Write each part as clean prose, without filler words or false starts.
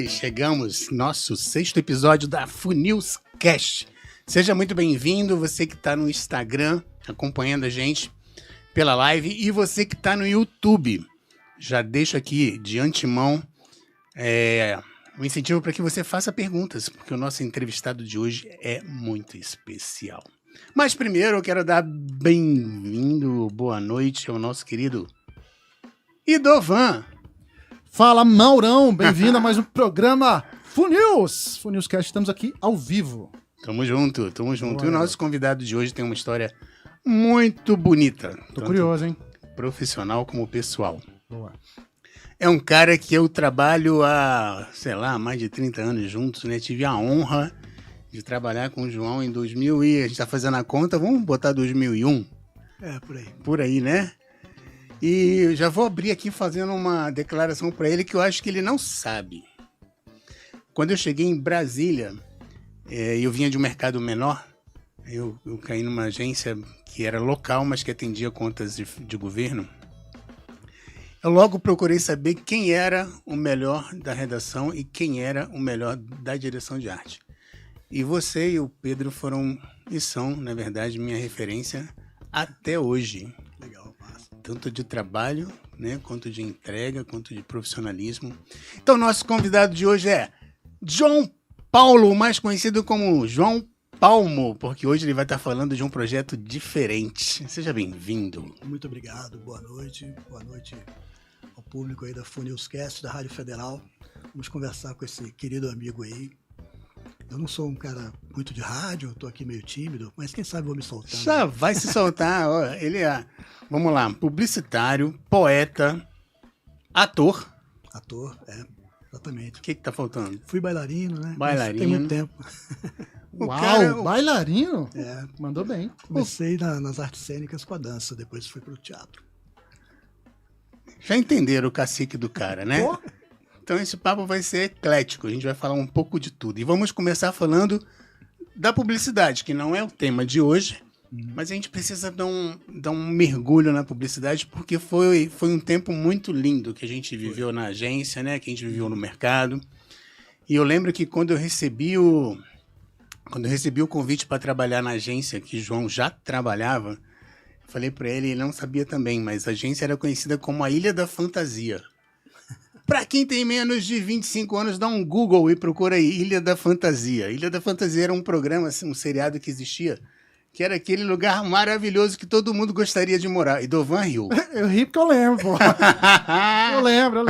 aí, chegamos, nosso 6º episódio da FUNILScast. Seja muito bem-vindo, você que está no Instagram, acompanhando a gente pela live, e você que está no YouTube. Já deixo aqui, de antemão, um incentivo para que você faça perguntas, porque o nosso entrevistado de hoje é muito especial. Mas primeiro eu quero dar bem-vindo, boa noite ao nosso querido Idovan. Fala, Maurão, bem-vindo a mais um programa FUNILScast, estamos aqui ao vivo. Tamo junto. E o nosso convidado de hoje tem uma história muito bonita. Tô curioso, hein? Profissional como pessoal. Boa. É um cara que eu trabalho há, mais de 30 anos juntos, né? Tive a honra de trabalhar com o João em 2000 e a gente tá fazendo a conta, vamos botar 2001? Por aí. Por aí, né? E eu já vou abrir aqui fazendo uma declaração para ele que eu acho que ele não sabe. Quando eu cheguei em Brasília, eu vinha de um mercado menor, eu caí numa agência que era local, mas que atendia contas de governo. Eu logo procurei saber quem era o melhor da redação e quem era o melhor da direção de arte. E você e o Pedro foram e são, na verdade, minha referência até hoje. Legal, massa. Tanto de trabalho, né, quanto de entrega, quanto de profissionalismo. Então, nosso convidado de hoje é João Paulo, mais conhecido como João Palmo, porque hoje ele vai estar falando de um projeto diferente. Seja bem-vindo. Muito obrigado, boa noite ao público aí da FUNILScast, da Rádio Federal. Vamos conversar com esse querido amigo aí. Eu não sou um cara muito de rádio, estou aqui meio tímido, mas quem sabe vou me soltar. Já vai se soltar. Ó, ele é, vamos lá, publicitário, poeta, ator. Ator, exatamente. O que tá faltando? Fui bailarino, né? Bailarino. Tem muito tempo. Uau, bailarino? Mandou bem. Comecei nas artes cênicas com a dança, depois fui pro teatro. Já entenderam o cacique do cara, né? Pô. Então esse papo vai ser eclético, a gente vai falar um pouco de tudo. E vamos começar falando da publicidade, que não é o tema de hoje, mas a gente precisa dar um mergulho na publicidade, porque foi um tempo muito lindo que a gente viveu na agência, né? Que a gente viveu no mercado. E eu lembro que quando eu recebi o convite para trabalhar na agência, que João já trabalhava, eu falei para ele não sabia também, mas a agência era conhecida como a Ilha da Fantasia. Para quem tem menos de 25 anos, dá um Google e procura aí Ilha da Fantasia. Ilha da Fantasia era um programa, um seriado que existia, que era aquele lugar maravilhoso que todo mundo gostaria de morar. Idovan riu. Eu ri porque eu lembro, pô. Eu lembro.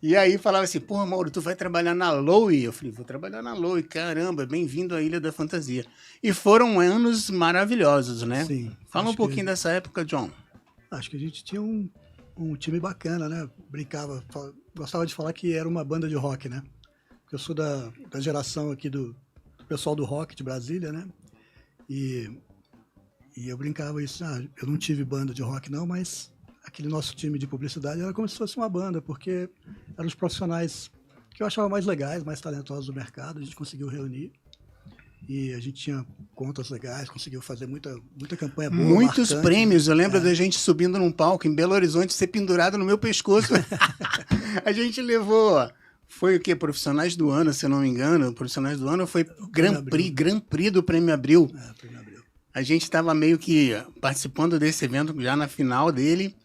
E aí falava assim, porra, Mauro, tu vai trabalhar na Loe? Eu falei, vou trabalhar na Loe, caramba, bem-vindo à Ilha da Fantasia. E foram anos maravilhosos, né? Sim. Fala um pouquinho dessa época, John. Acho que a gente tinha um time bacana, né? Gostava de falar que era uma banda de rock, né? Porque eu sou da geração aqui do pessoal do rock de Brasília, né? E eu brincava isso, eu não tive banda de rock não, mas aquele nosso time de publicidade era como se fosse uma banda, porque eram os profissionais que eu achava mais legais, mais talentosos do mercado, a gente conseguiu reunir. E a gente tinha contas legais, conseguiu fazer muita campanha boa. Muitos marcante. prêmios. Eu lembro da gente subindo num palco em Belo Horizonte, ser pendurado no meu pescoço. A gente levou. Foi o quê? Profissionais do ano, se eu não me engano. Profissionais do ano foi Grand Prix do Prêmio Abril. Prêmio Abril. A gente estava meio que participando desse evento já na final dele.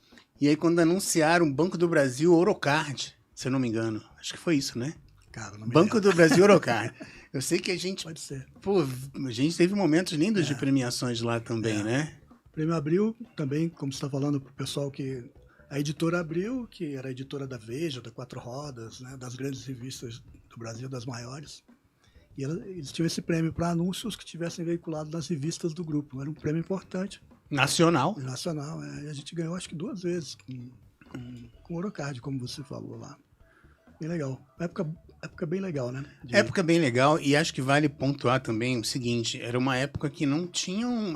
E aí, quando anunciaram o Banco do Brasil Orocard, se eu não me engano. Acho que foi isso, né? Cara, não me Banco lembro. do Brasil Orocard. Eu sei que a gente... Pode ser. Pô, a gente teve momentos lindos de premiações lá também, né? Prêmio Abril também, como você está falando para o pessoal que... A editora Abril, que era a editora da Veja, da Quatro Rodas, né, das grandes revistas do Brasil, das maiores. E eles tinham esse prêmio para anúncios que tivessem veiculado nas revistas do grupo. Era um prêmio importante. Nacional. Nacional, E a gente ganhou acho que 2 vezes com o Orocard, como você falou lá. Bem legal. Época bem legal, né? Época bem legal, e acho que vale pontuar também o seguinte, era uma época que não tinham,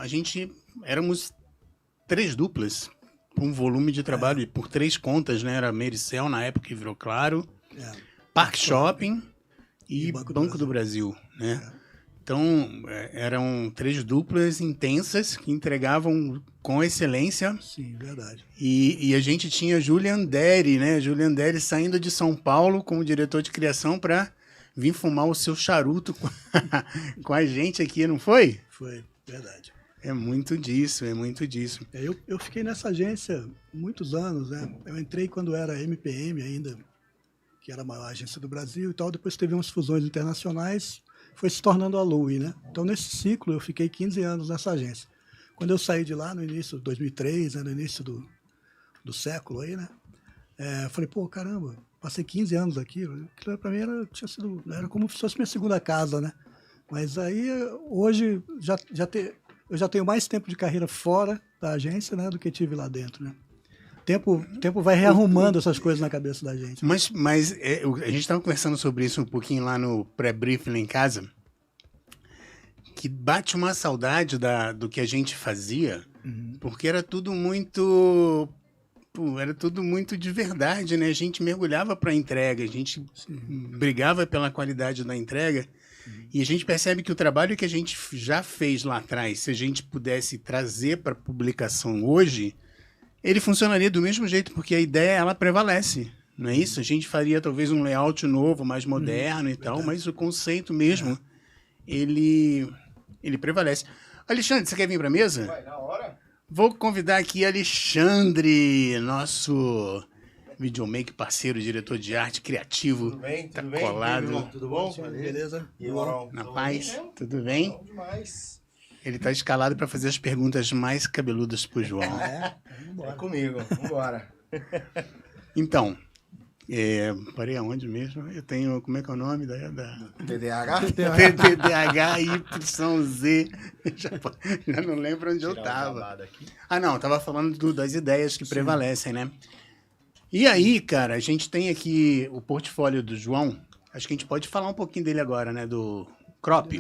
éramos 3 duplas, um volume de trabalho por 3 contas, né? Era Mericel na época que virou Claro, Park Shopping e Banco do Brasil, né? Então, eram 3 duplas intensas que entregavam com excelência. Sim, verdade. E a gente tinha Julian Dery, né? Julian Dery saindo de São Paulo como diretor de criação para vir fumar o seu charuto com a gente aqui, não foi? Foi, verdade. É muito disso, é muito disso. Eu fiquei nessa agência muitos anos, né? Eu entrei quando era MPM ainda, que era a maior agência do Brasil e tal. Depois teve umas fusões internacionais, foi se tornando a Louie, né? Então, nesse ciclo, eu fiquei 15 anos nessa agência. Quando eu saí de lá, no início de 2003, né, no início do século aí, né? Eu falei, pô, caramba, passei 15 anos aqui. Aquilo para mim era como se fosse minha segunda casa, né? Mas aí, hoje, eu já tenho mais tempo de carreira fora da agência, né, do que tive lá dentro, né? O tempo vai rearrumando essas coisas na cabeça da gente. Mas a gente estava conversando sobre isso um pouquinho lá no pré-brief lá em casa, que bate uma saudade do que a gente fazia, porque era tudo muito de verdade, né? A gente mergulhava para a entrega, a gente brigava pela qualidade da entrega, e a gente percebe que o trabalho que a gente já fez lá atrás, se a gente pudesse trazer para publicação hoje, ele funcionaria do mesmo jeito, porque a ideia, ela prevalece, não é isso? A gente faria talvez um layout novo, mais moderno e tal, mas o conceito mesmo, ele prevalece. Alexandre, você quer vir para a mesa? Vai, na hora. Vou convidar aqui Alexandre, nosso videomaker parceiro, diretor de arte, criativo. Tudo bem? Tá Tudo bem? colado. Tudo bom? Beleza? E aí, Morão? Na Tudo paz, bem, né? tudo bem? Bom demais. Ele tá escalado para fazer as perguntas mais cabeludas pro João. É comigo, vambora. Então, parei aonde mesmo? Eu tenho, como é que é o nome da TDAH? TDAH, YZ. Já não lembro onde eu tava. Ah, não, tava falando das ideias que prevalecem, né? E aí, cara, a gente tem aqui o portfólio do João. Acho que a gente pode falar um pouquinho dele agora, né? Do Crop.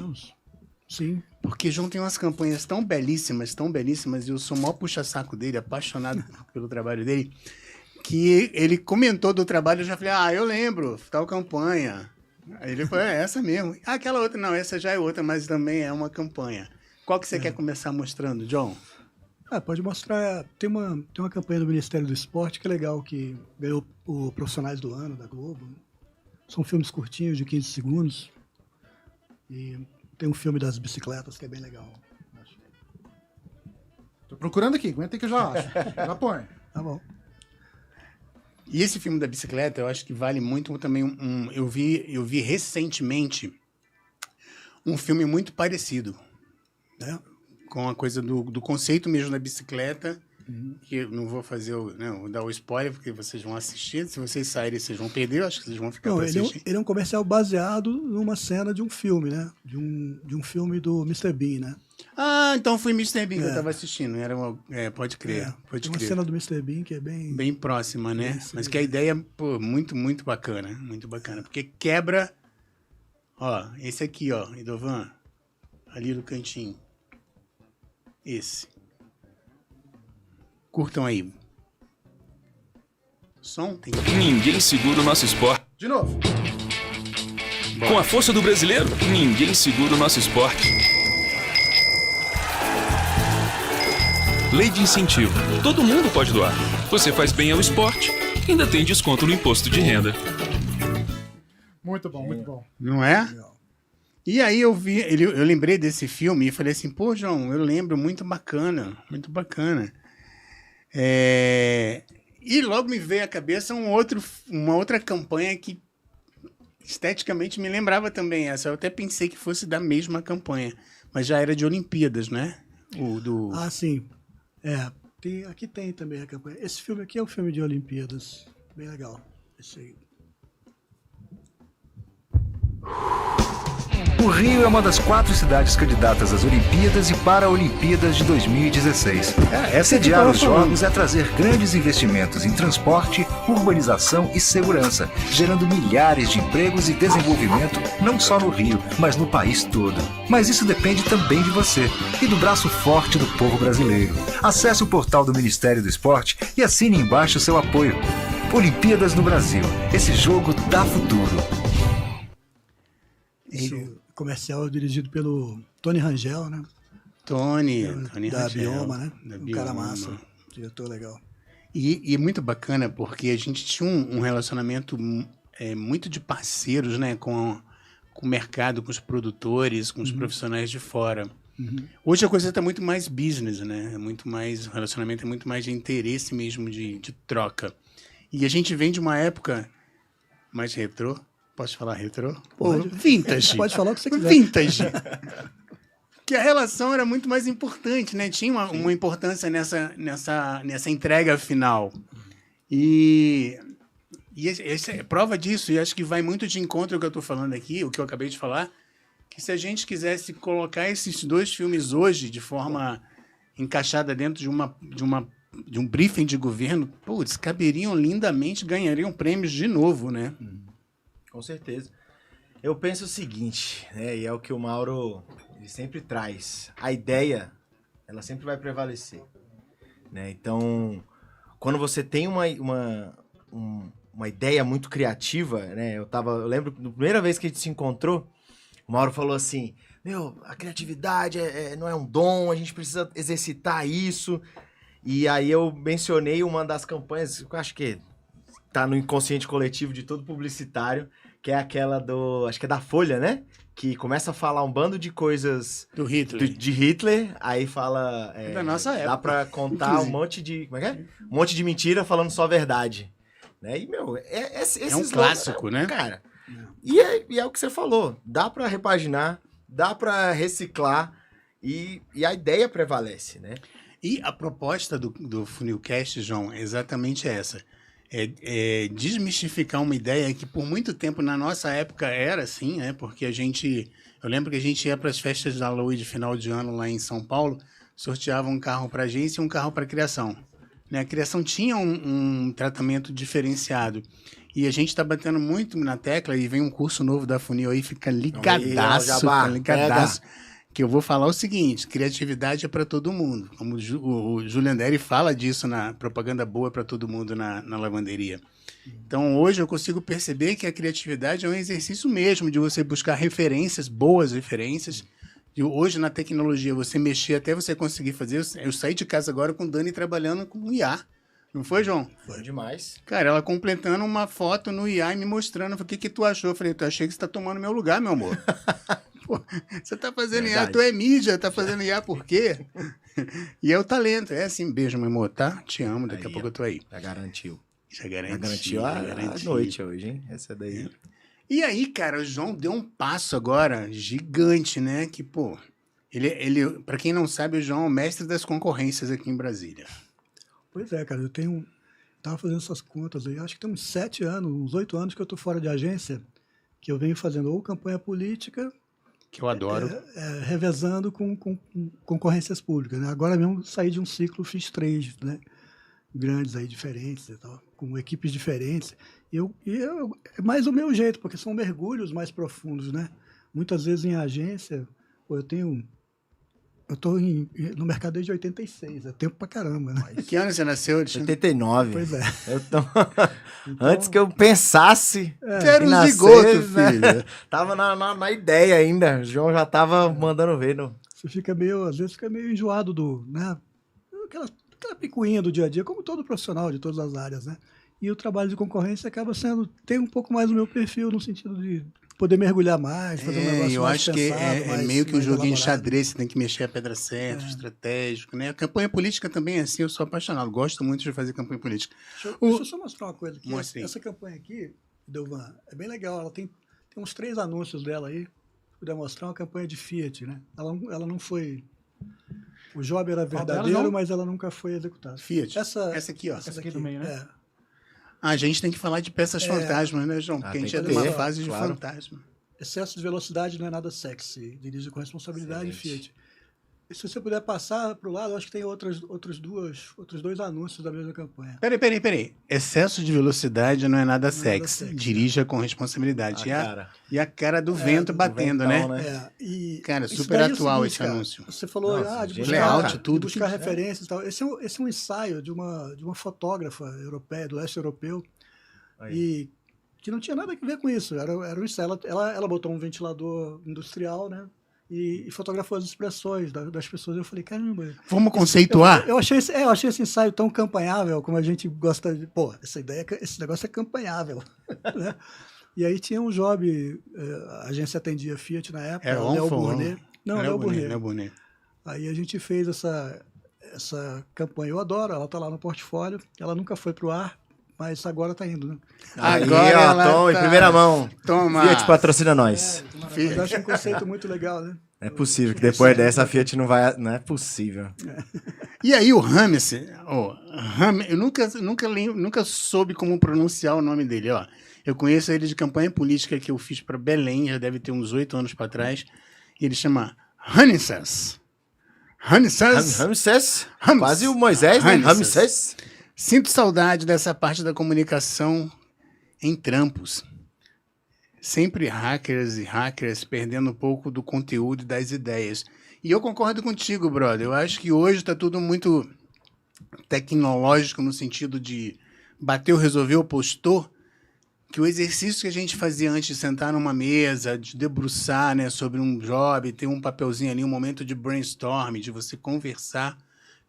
Sim. Porque o João tem umas campanhas tão belíssimas, e eu sou o maior puxa-saco dele, apaixonado pelo trabalho dele, que ele comentou do trabalho, eu já falei, eu lembro, tal campanha. Aí ele falou, essa mesmo. Aquela outra, não, essa já é outra, mas também é uma campanha. Qual que você quer começar mostrando, John? Pode mostrar, tem uma campanha do Ministério do Esporte que é legal, que ganhou o Profissionais do Ano da Globo. São filmes curtinhos, de 15 segundos. E tem um filme das bicicletas que é bem legal. Tô procurando aqui, aguenta aí que eu já acho. Já põe. Tá bom. E esse filme da bicicleta, eu acho que vale muito também eu vi recentemente um filme muito parecido, né? Com a coisa do conceito mesmo da bicicleta, que eu não vou vou dar o spoiler, porque vocês vão assistir. Se vocês saírem, vocês vão perder, eu acho que vocês vão ficar para assistir. Ele é um comercial baseado numa cena de um filme, né? De um filme do Mr. Bean, né? Ah, então foi Mr. Bean que eu estava assistindo. Pode crer, pode tem uma crer. cena do Mr. Bean que é bem... Bem próxima, né? Mas que a ideia, muito, muito bacana. Muito bacana. Porque quebra... Ó, esse aqui, ó, Idovan. Ali no cantinho. Esse. Curtam aí. Som? Tem que... Ninguém segura o nosso esporte. De novo. Com a força do brasileiro, ninguém segura o nosso esporte. Lei de incentivo. Todo mundo pode doar. Você faz bem ao esporte, ainda tem desconto no imposto de renda. Muito bom, muito bom. Não é? E aí eu lembrei desse filme e falei assim, pô, João, eu lembro, muito bacana, muito bacana. E logo me veio à cabeça uma outra campanha que esteticamente me lembrava também essa. Eu até pensei que fosse da mesma campanha, mas já era de Olimpíadas, né? Ah, sim. Aqui tem também a campanha. Esse filme aqui é um filme de Olimpíadas. Bem legal. Esse aí. O Rio é uma das 4 cidades candidatas às Olimpíadas e Paralimpíadas de 2016. Sediar os Jogos é trazer grandes investimentos em transporte, urbanização e segurança, gerando milhares de empregos e desenvolvimento não só no Rio, mas no país todo. Mas isso depende também de você e do braço forte do povo brasileiro. Acesse o portal do Ministério do Esporte e assine embaixo seu apoio. Olimpíadas no Brasil. Esse jogo dá futuro. Esse comercial dirigido pelo Tony Rangel, né? Tony Da Rangel, Bioma, né? da Um cara Bioma. massa, diretor legal. E é muito bacana porque a gente tinha um relacionamento muito de parceiros, né, com o mercado, com os produtores, com os profissionais de fora. Hoje a coisa está muito mais business, né? O relacionamento é muito mais de interesse mesmo, de troca. E a gente vem de uma época mais retrô. Posso falar retrô? Pode. Vintage. Pode falar o que você quiser. Vintage. Que a relação era muito mais importante, né? Tinha uma importância nessa entrega final. E essa é prova disso, e acho que vai muito de encontro ao que eu estou falando aqui, o que eu acabei de falar, que se a gente quisesse colocar esses dois filmes hoje de forma encaixada dentro de um briefing de governo, putz, caberiam lindamente, ganhariam prêmios de novo, né? Com certeza. Eu penso o seguinte, né, e é o que o Mauro ele sempre traz. A ideia, ela sempre vai prevalecer, né? Então, quando você tem uma ideia muito criativa, né? Eu lembro, da primeira vez que a gente se encontrou, o Mauro falou assim, a criatividade não é um dom, a gente precisa exercitar isso. E aí eu mencionei uma das campanhas, eu acho que tá no inconsciente coletivo de todo publicitário, que é aquela acho que é da Folha, né? Que começa a falar um bando de coisas Do Hitler. de Hitler, aí fala... Da nossa época. Dá pra contar um monte de... Como é que é? Um monte de mentira falando só a verdade. Né? E, É um clássico, né? Cara, e é o que você falou. Dá pra repaginar, dá pra reciclar e a ideia prevalece, né? E a proposta do Funilcast, João, é exatamente essa. É desmistificar uma ideia que por muito tempo na nossa época era assim, né? Porque eu lembro que a gente ia para as festas da Aloe de final de ano lá em São Paulo, sorteava um carro para agência e um carro para criação. Né? A criação tinha um tratamento diferenciado. E a gente está batendo muito na tecla e vem um curso novo da Funil aí, fica ligadaço, que eu vou falar o seguinte, criatividade é para todo mundo. Como o Julian Deri fala disso na propaganda boa para todo mundo na lavanderia. Então, hoje eu consigo perceber que a criatividade é um exercício mesmo de você buscar referências, boas referências. E hoje, na tecnologia, você mexer até você conseguir fazer... Eu saí de casa agora com o Dani trabalhando com IA. Não foi, João? Foi demais. Cara, ela completando uma foto no IA e me mostrando. O que tu achou? Eu falei, tu achei que você tá tomando meu lugar, meu amor. Pô, você tá fazendo IA, tu é mídia, tá fazendo IA por quê? E é o talento. É assim, beijo, meu amor, tá? Te amo, daqui a pouco eu tô aí. Já garantiu. Já garantiu. Já garantiu a noite hoje, hein? Essa daí. E aí, cara, o João deu um passo agora gigante, né? Que, pô, ele para quem não sabe, o João é o mestre das concorrências aqui em Brasília. Pois é, cara, tava fazendo essas contas aí, acho que tem uns 7 anos, uns 8 anos que eu tô fora de agência, que eu venho fazendo ou campanha política, Que eu adoro. revezando com concorrências públicas, né? Agora mesmo saí de um ciclo, fiz 3, né? Grandes aí, diferentes e tal, com equipes diferentes. É mais o meu jeito, porque são mergulhos mais profundos, né? Muitas vezes em agência, pô, eu tô no mercado desde 86, é tempo pra caramba, né? Que ano você nasceu? 89. Pois é. Então, antes que eu pensasse. Quero em um nascer, zigoto, né? filho. Tava na ideia ainda. O João já tava mandando ver. Você às vezes fica meio enjoado né? Aquela picuinha do dia a dia, como todo profissional de todas as áreas, né? E o trabalho de concorrência tem um pouco mais o meu perfil, no sentido de poder mergulhar mais, fazer um negócio eu mais acho que pensado, meio que um mais joguinho de elaborado. xadrez, você tem que mexer a pedra certa, estratégico, né? A campanha política também é assim, eu sou apaixonado, gosto muito de fazer campanha política. Deixa eu só mostrar uma coisa aqui. Mostra aí. Essa campanha aqui, Delvan, é bem legal. Ela tem uns 3 anúncios dela aí. Se puder mostrar, uma campanha de Fiat, né? Ela não foi... O job era verdadeiro, mas ela nunca foi executada. Fiat, Essa aqui, ó. Essa aqui do meio, né? A gente tem que falar de peças fantasmas, né, João? Porque a gente tem já que tem uma ter, fase claro. de fantasma. Excesso de velocidade não é nada sexy. Dirige com responsabilidade, Excelente. Fiat. E se você puder passar para o lado, eu acho que tem outros 2 anúncios da mesma campanha. Peraí. Excesso de velocidade não é nada nada sexy. sexy. Dirija com responsabilidade. Cara. E a cara do vento batendo, ventão, né? Cara, super atual esse anúncio. Você falou Nossa, de genial, buscar, cara. Tudo. de buscar referências e tal. Esse é um ensaio de uma fotógrafa europeia, do leste europeu. Aí. E que não tinha nada a ver com isso. Era um ensaio. Ela botou um ventilador industrial, né? E fotografou as expressões das pessoas. Eu falei, caramba... Vamos conceituar? Eu achei esse ensaio tão campanhável, como a gente gosta de... Pô, esse negócio é campanhável. Né? E aí tinha um job, a agência atendia Fiat na época, Era Léo Burnet. Não, Léo Burnet. Aí a gente fez essa campanha. Eu adoro, ela tá lá no portfólio. Ela nunca foi pro ar, mas agora tá indo, né? Agora ó, Tom, em primeira mão. Toma. Fiat patrocina nós. Mas eu acho um conceito muito legal, né? É possível que depois dessa a Fiat não vai... Não é possível. E aí o Rames, eu nunca soube como pronunciar o nome dele, ó. Eu conheço ele de campanha política que eu fiz para Belém, já deve ter uns 8 anos para trás. E ele chama Ramsés. Ramsés. Quase o Moisés, né? Ramsés. Sinto saudade dessa parte da comunicação em trampos. Sempre hackers e hackers perdendo um pouco do conteúdo e das ideias. E eu concordo contigo, brother. Eu acho que hoje está tudo muito tecnológico no sentido de bateu, resolveu, postou. Que o exercício que a gente fazia antes de sentar numa mesa, de debruçar, né, sobre um job, ter um papelzinho ali, um momento de brainstorm, de você conversar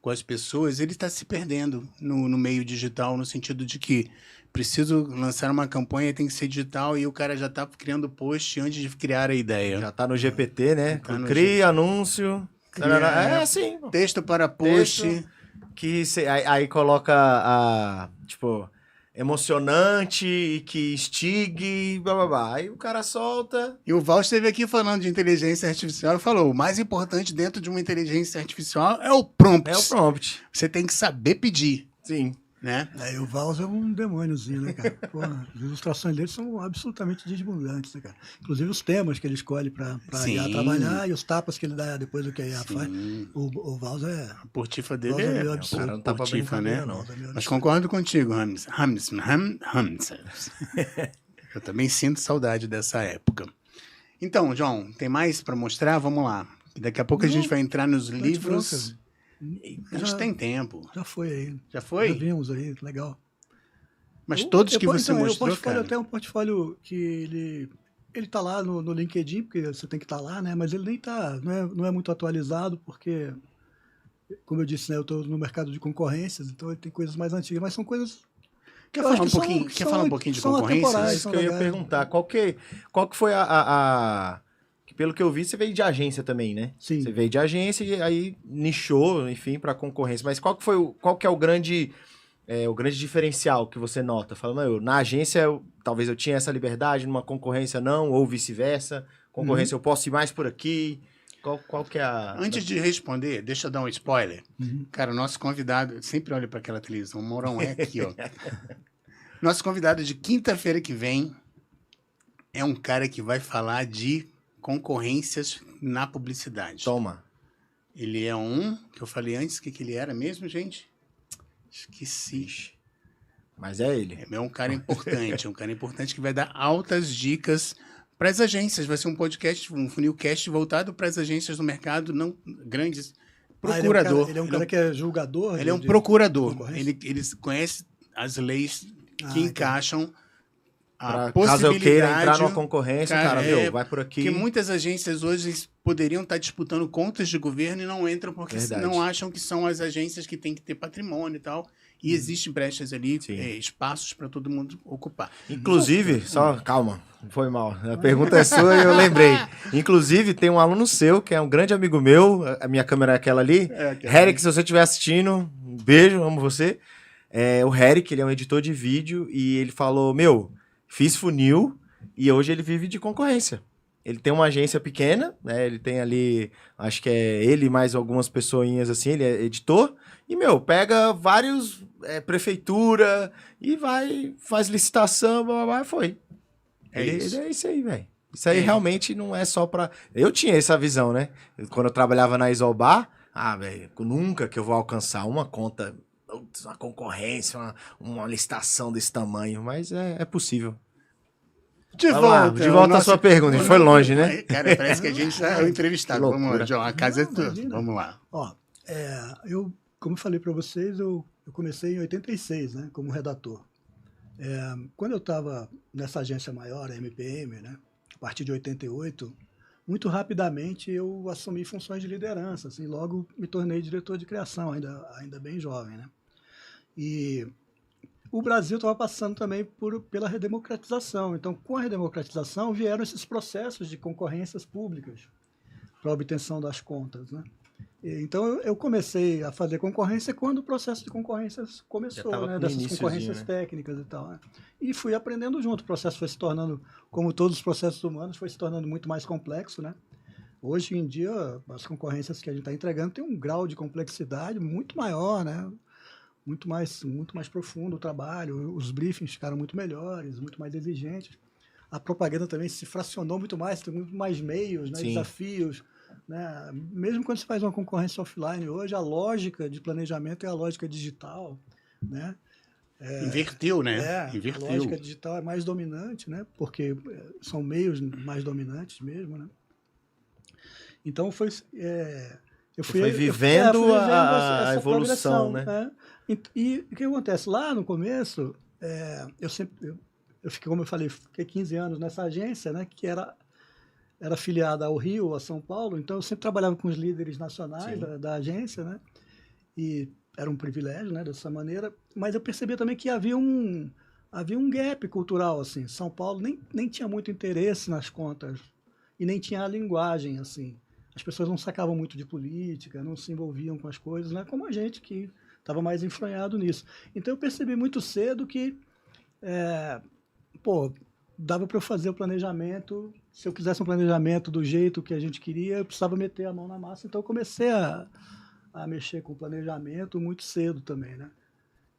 com as pessoas, ele está se perdendo no meio digital, no sentido de que preciso lançar uma campanha, tem que ser digital, e o cara já está criando post antes de criar a ideia. Já tá no GPT, né? Tá no Cria, anúncio. É assim. Texto para post. Texto, que aí coloca tipo, emocionante e que instigue, blá blá blá. Aí o cara solta. E o Val esteve aqui falando de inteligência artificial e falou: o mais importante dentro de uma inteligência artificial é o prompt. É o prompt. Você tem que saber pedir. Sim. Né? E o Vals é um demôniozinho, né, cara? Porra, as ilustrações dele são absolutamente deslumbrantes, né, cara? Inclusive os temas que ele escolhe pra IA trabalhar e os tapas que ele dá depois do que a IA faz. O Vals é... A portifa dele é absurdo. Cara, não tá pra portifa, né? não. Mas concordo contigo, Rames. Eu também sinto saudade dessa época. Então, John, tem mais para mostrar? Vamos lá. Daqui a pouco a gente vai entrar nos livros. A gente tem tempo. Já foi aí. Já foi? Já vimos aí, legal. Mas todos que você mostrou, o portfólio cara... até é um portfólio que ele tá lá no LinkedIn, porque você tem que estar lá, né? Mas ele nem tá, não é muito atualizado, porque, como eu disse, né, eu estou no mercado de concorrências, então ele tem coisas mais antigas, mas são coisas... Quer falar um pouquinho de concorrência? É isso que eu ia perguntar. Qual que foi que pelo que eu vi, você veio de agência também, né? Sim. Você veio de agência e aí nichou, enfim, para concorrência. Mas qual que é o grande diferencial que você nota? Fala, na agência talvez eu tinha essa liberdade, numa concorrência não, ou vice-versa. Concorrência eu posso ir mais por aqui. Qual que é a... Antes de responder, deixa eu dar um spoiler. Cara, o nosso convidado... Eu sempre olho para aquela televisão. O Mourão é aqui, ó. Nosso convidado de quinta-feira que vem é um cara que vai falar de concorrências na publicidade. Toma. Ele é que eu falei antes, o que ele era mesmo, gente? Esqueci. Mas é ele. É um cara importante que vai dar altas dicas para as agências. Vai ser um podcast, um funilcast voltado para as agências do mercado, não grandes. Procurador. Ele é um cara que é julgador? Ele é um procurador. Ele conhece as leis que encaixam a possibilidade... Caso eu queira entrar numa concorrência, cara, vai por aqui. Porque muitas agências hoje poderiam estar disputando contas de governo e não entram porque não acham que são as agências que têm que ter patrimônio e tal. E existem brechas ali, espaços para todo mundo ocupar. Inclusive, calma, foi mal. A pergunta é sua e eu lembrei. Inclusive, tem um aluno seu, que é um grande amigo meu, a minha câmera é aquela ali. Eric, se você estiver assistindo, um beijo, amo você. O Eric, ele é um editor de vídeo e ele falou, fiz funil e hoje ele vive de concorrência. Ele tem uma agência pequena, né? Ele tem ali, acho que é ele mais algumas pessoinhas assim, ele é editor. E, pega vários prefeitura e faz licitação, blá, blá, blá, foi. É isso aí, velho. Isso aí realmente não é só pra... Eu tinha essa visão, né? Quando eu trabalhava na Isobar, velho, nunca que eu vou alcançar uma conta, uma concorrência, uma licitação desse tamanho, mas é possível. De volta à sua pergunta, a gente foi longe, né? Cara, parece que a gente é o entrevistado. Vamos lá, John, a casa é tua. Vamos lá. Como eu falei para vocês, eu comecei em 86, né, como redator. Quando eu estava nessa agência maior, a MPM, né, a partir de 88, muito rapidamente eu assumi funções de liderança, assim, logo me tornei diretor de criação, ainda bem jovem, né? E o Brasil estava passando também pela redemocratização. Então, com a redemocratização, vieram esses processos de concorrências públicas para a obtenção das contas, né? Então, eu comecei a fazer concorrência quando o processo de concorrências começou, né? Dessas concorrências técnicas e tal, né? E fui aprendendo junto. O processo foi se tornando, como todos os processos humanos, foi se tornando muito mais complexo, né? Hoje em dia, as concorrências que a gente está entregando têm um grau de complexidade muito maior, né? Muito mais profundo o trabalho, os briefings ficaram muito melhores, muito mais exigentes. A propaganda também se fracionou muito mais, tem muito mais meios, né? Desafios, né? Mesmo quando você faz uma concorrência offline hoje, a lógica de planejamento é a lógica digital, né? Inverteu, né? Inverteu. A lógica digital é mais dominante, né? Porque são meios mais dominantes mesmo, né? Então eu fui vivendo a evolução, né? E o que acontece? Lá no começo, eu fiquei, como eu falei, fiquei 15 anos nessa agência, né? Que era afiliada ao Rio, a São Paulo, então eu sempre trabalhava com os líderes nacionais da agência, né? E era um privilégio, né? Dessa maneira, mas eu percebi também que havia um gap cultural, assim. São Paulo nem tinha muito interesse nas contas e nem tinha a linguagem, assim. As pessoas não sacavam muito de política, não se envolviam com as coisas, né? Como a gente que estava mais enfronhado nisso. Então eu percebi muito cedo que, dava para eu fazer o planejamento. Se eu quisesse um planejamento do jeito que a gente queria, eu precisava meter a mão na massa. Então eu comecei a mexer com o planejamento muito cedo também, né?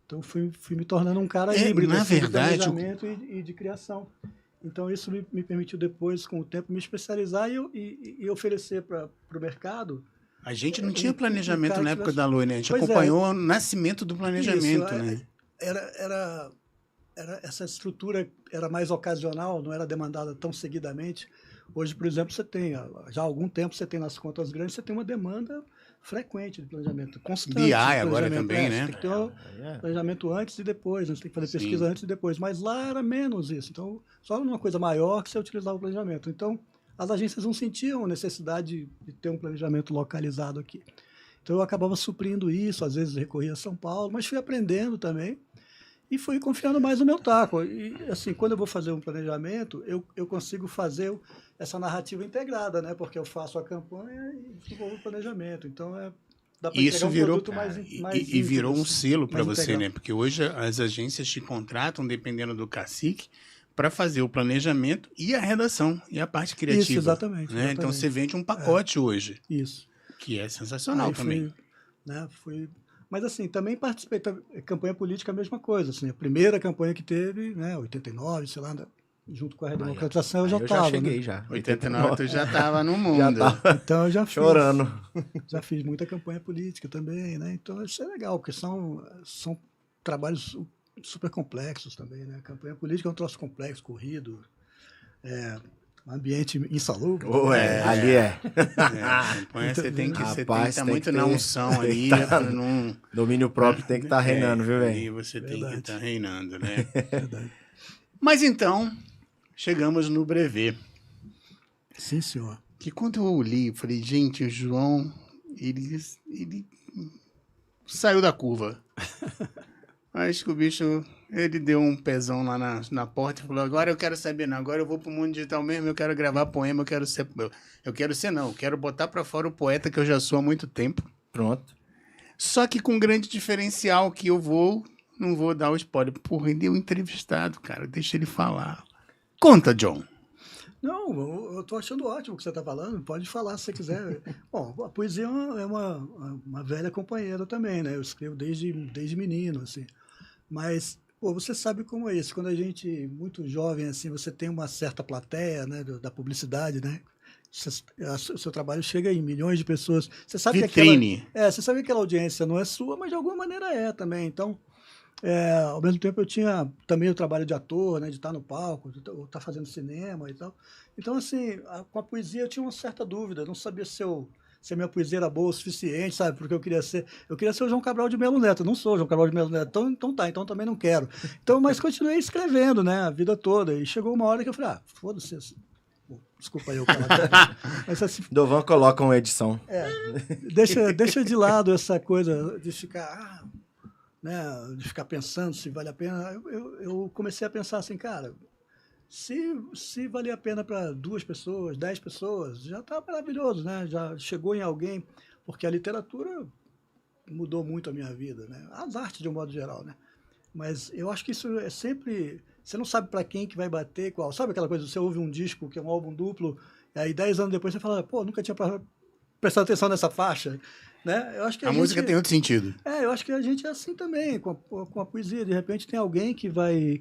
Então fui me tornando um cara híbrido, na assim, verdade, de planejamento e de criação. Então isso me permitiu depois, com o tempo, me especializar e oferecer para o mercado. A gente não tinha planejamento na época da Lui, né? A gente acompanhou o nascimento do planejamento, né? Era essa estrutura era mais ocasional, não era demandada tão seguidamente. Hoje, por exemplo, já há algum tempo, você tem nas contas grandes, você tem uma demanda frequente de planejamento, constante. BI agora também, né? Você tem que ter um planejamento antes e depois, você tem que fazer pesquisa antes e depois. Mas lá era menos isso. Então, só numa coisa maior que você utilizava o planejamento. Então, as agências não sentiam necessidade de ter um planejamento localizado aqui. Então, eu acabava suprindo isso, às vezes recorria a São Paulo, mas fui aprendendo também e fui confiando mais no meu taco. E, assim, quando eu vou fazer um planejamento, eu consigo fazer essa narrativa integrada, né? Porque eu faço a campanha e desenvolvo o planejamento. Então, dá para isso virou produto mais e virou um selo para você, integral, né? Porque hoje as agências te contratam, dependendo do cacique, para fazer o planejamento e a redação e a parte criativa. Isso, exatamente. Né? Então você vende um pacote hoje. Isso. Que é sensacional também. Mas assim, também participei da campanha política, a mesma coisa. Assim, a primeira campanha que teve, né, 89, sei lá, junto com a redemocratização, eu já estava. Eu já cheguei, né? já. 89 tu já estava no mundo. Então eu já fiz. Chorando. Já fiz muita campanha política também, né? Então isso é legal, porque são trabalhos super complexos também, né? A campanha política é um troço complexo, corrido, um ambiente insalubre. Ali é. Você tem que Rapaz, estar tem muito que na ter- unção tem ali. que tá- pra não... Domínio próprio tem que estar reinando, viu, E velho? você tem que Verdade. estar reinando, né? Verdade. Mas então, chegamos no brevet. Sim, senhor. Que quando eu li, eu falei, gente, o João, ele saiu da curva. Acho que o bicho, ele deu um pezão lá na porta e falou, agora eu quero saber, não, agora eu vou pro mundo digital mesmo, eu quero gravar poema, eu quero botar pra fora o poeta que eu já sou há muito tempo. Pronto. Só que com um grande diferencial que não vou dar o spoiler. Porra, ele é um entrevistado, cara, deixa ele falar. Conta, John. Não, eu estou achando ótimo o que você está falando, pode falar se você quiser. Bom, a poesia é uma velha companheira também, né? Eu escrevo desde menino, assim. Mas, você sabe como é isso. Quando a gente, muito jovem, assim, você tem uma certa plateia, né, da publicidade, né? O seu trabalho chega em milhões de pessoas. Você sabe Vitrine. você sabe que aquela audiência não é sua, mas de alguma maneira é também. Então, ao mesmo tempo eu tinha também o trabalho de ator, né, de estar no palco, de estar fazendo cinema e tal. Então, assim, com a poesia eu tinha uma certa dúvida, não sabia se eu se a minha poesia era boa o suficiente, sabe? Porque eu queria ser o João Cabral de Melo Neto. Eu não sou o João Cabral de Melo Neto. Então também não quero. Então, mas continuei escrevendo, né? A vida toda. E chegou uma hora que eu falei, foda-se. Desculpa aí o cara. Mas assim, Dovan coloca uma edição. deixa de lado essa coisa de ficar, né, de ficar pensando se vale a pena. Eu comecei a pensar assim, cara, se valer a pena para 2 pessoas, 10 pessoas, já está maravilhoso, né? Já chegou em alguém, porque a literatura mudou muito a minha vida, né? As artes de um modo geral, né? Mas eu acho que isso é sempre... Você não sabe para quem que vai bater, qual. Sabe aquela coisa, você ouve um disco que é um álbum duplo, e aí 10 anos depois você fala, pô, nunca tinha prestado atenção nessa faixa, né? Eu acho que A música tem outro sentido. eu acho que a gente é assim também, com a poesia. De repente tem alguém que vai...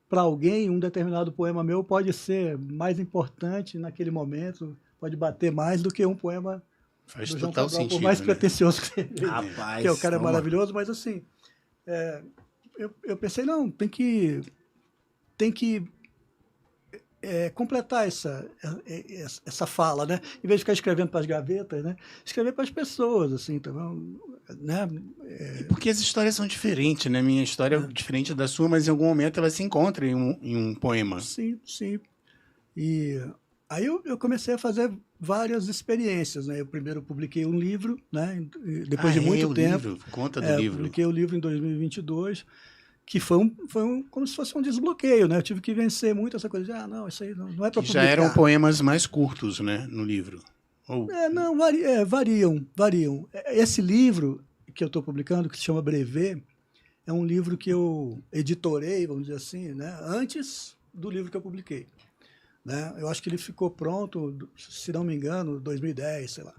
Para alguém, um determinado poema meu pode ser mais importante naquele momento, pode bater mais do que um poema Faz do João total Cabral, sentido. por mais né? pretensioso que ele Rapaz, que o cara é toma. maravilhoso, mas assim, eu pensei, não, tem que completar essa fala, né? Em vez de ficar escrevendo para as gavetas, né? Escrever para as pessoas, assim, também, né? Porque as histórias são diferentes, né? Minha história é diferente da sua, mas em algum momento ela se encontra em um poema. Sim, sim. E aí eu comecei a fazer várias experiências, né? Eu primeiro publiquei um livro, né? E depois de muito o tempo. livro, conta do Eu livro. publiquei o livro em 2022, que foi como se fosse um desbloqueio, né? Eu tive que vencer muito essa coisa de, não, isso aí não é para Que publicar. já eram poemas mais curtos, né? No livro. Ou... Não, variam. Esse livro que eu estou publicando, que se chama Brevet, é um livro que eu editorei, vamos dizer assim, né? Antes do livro que eu publiquei. Né? Eu acho que ele ficou pronto, se não me engano, 2010, sei lá.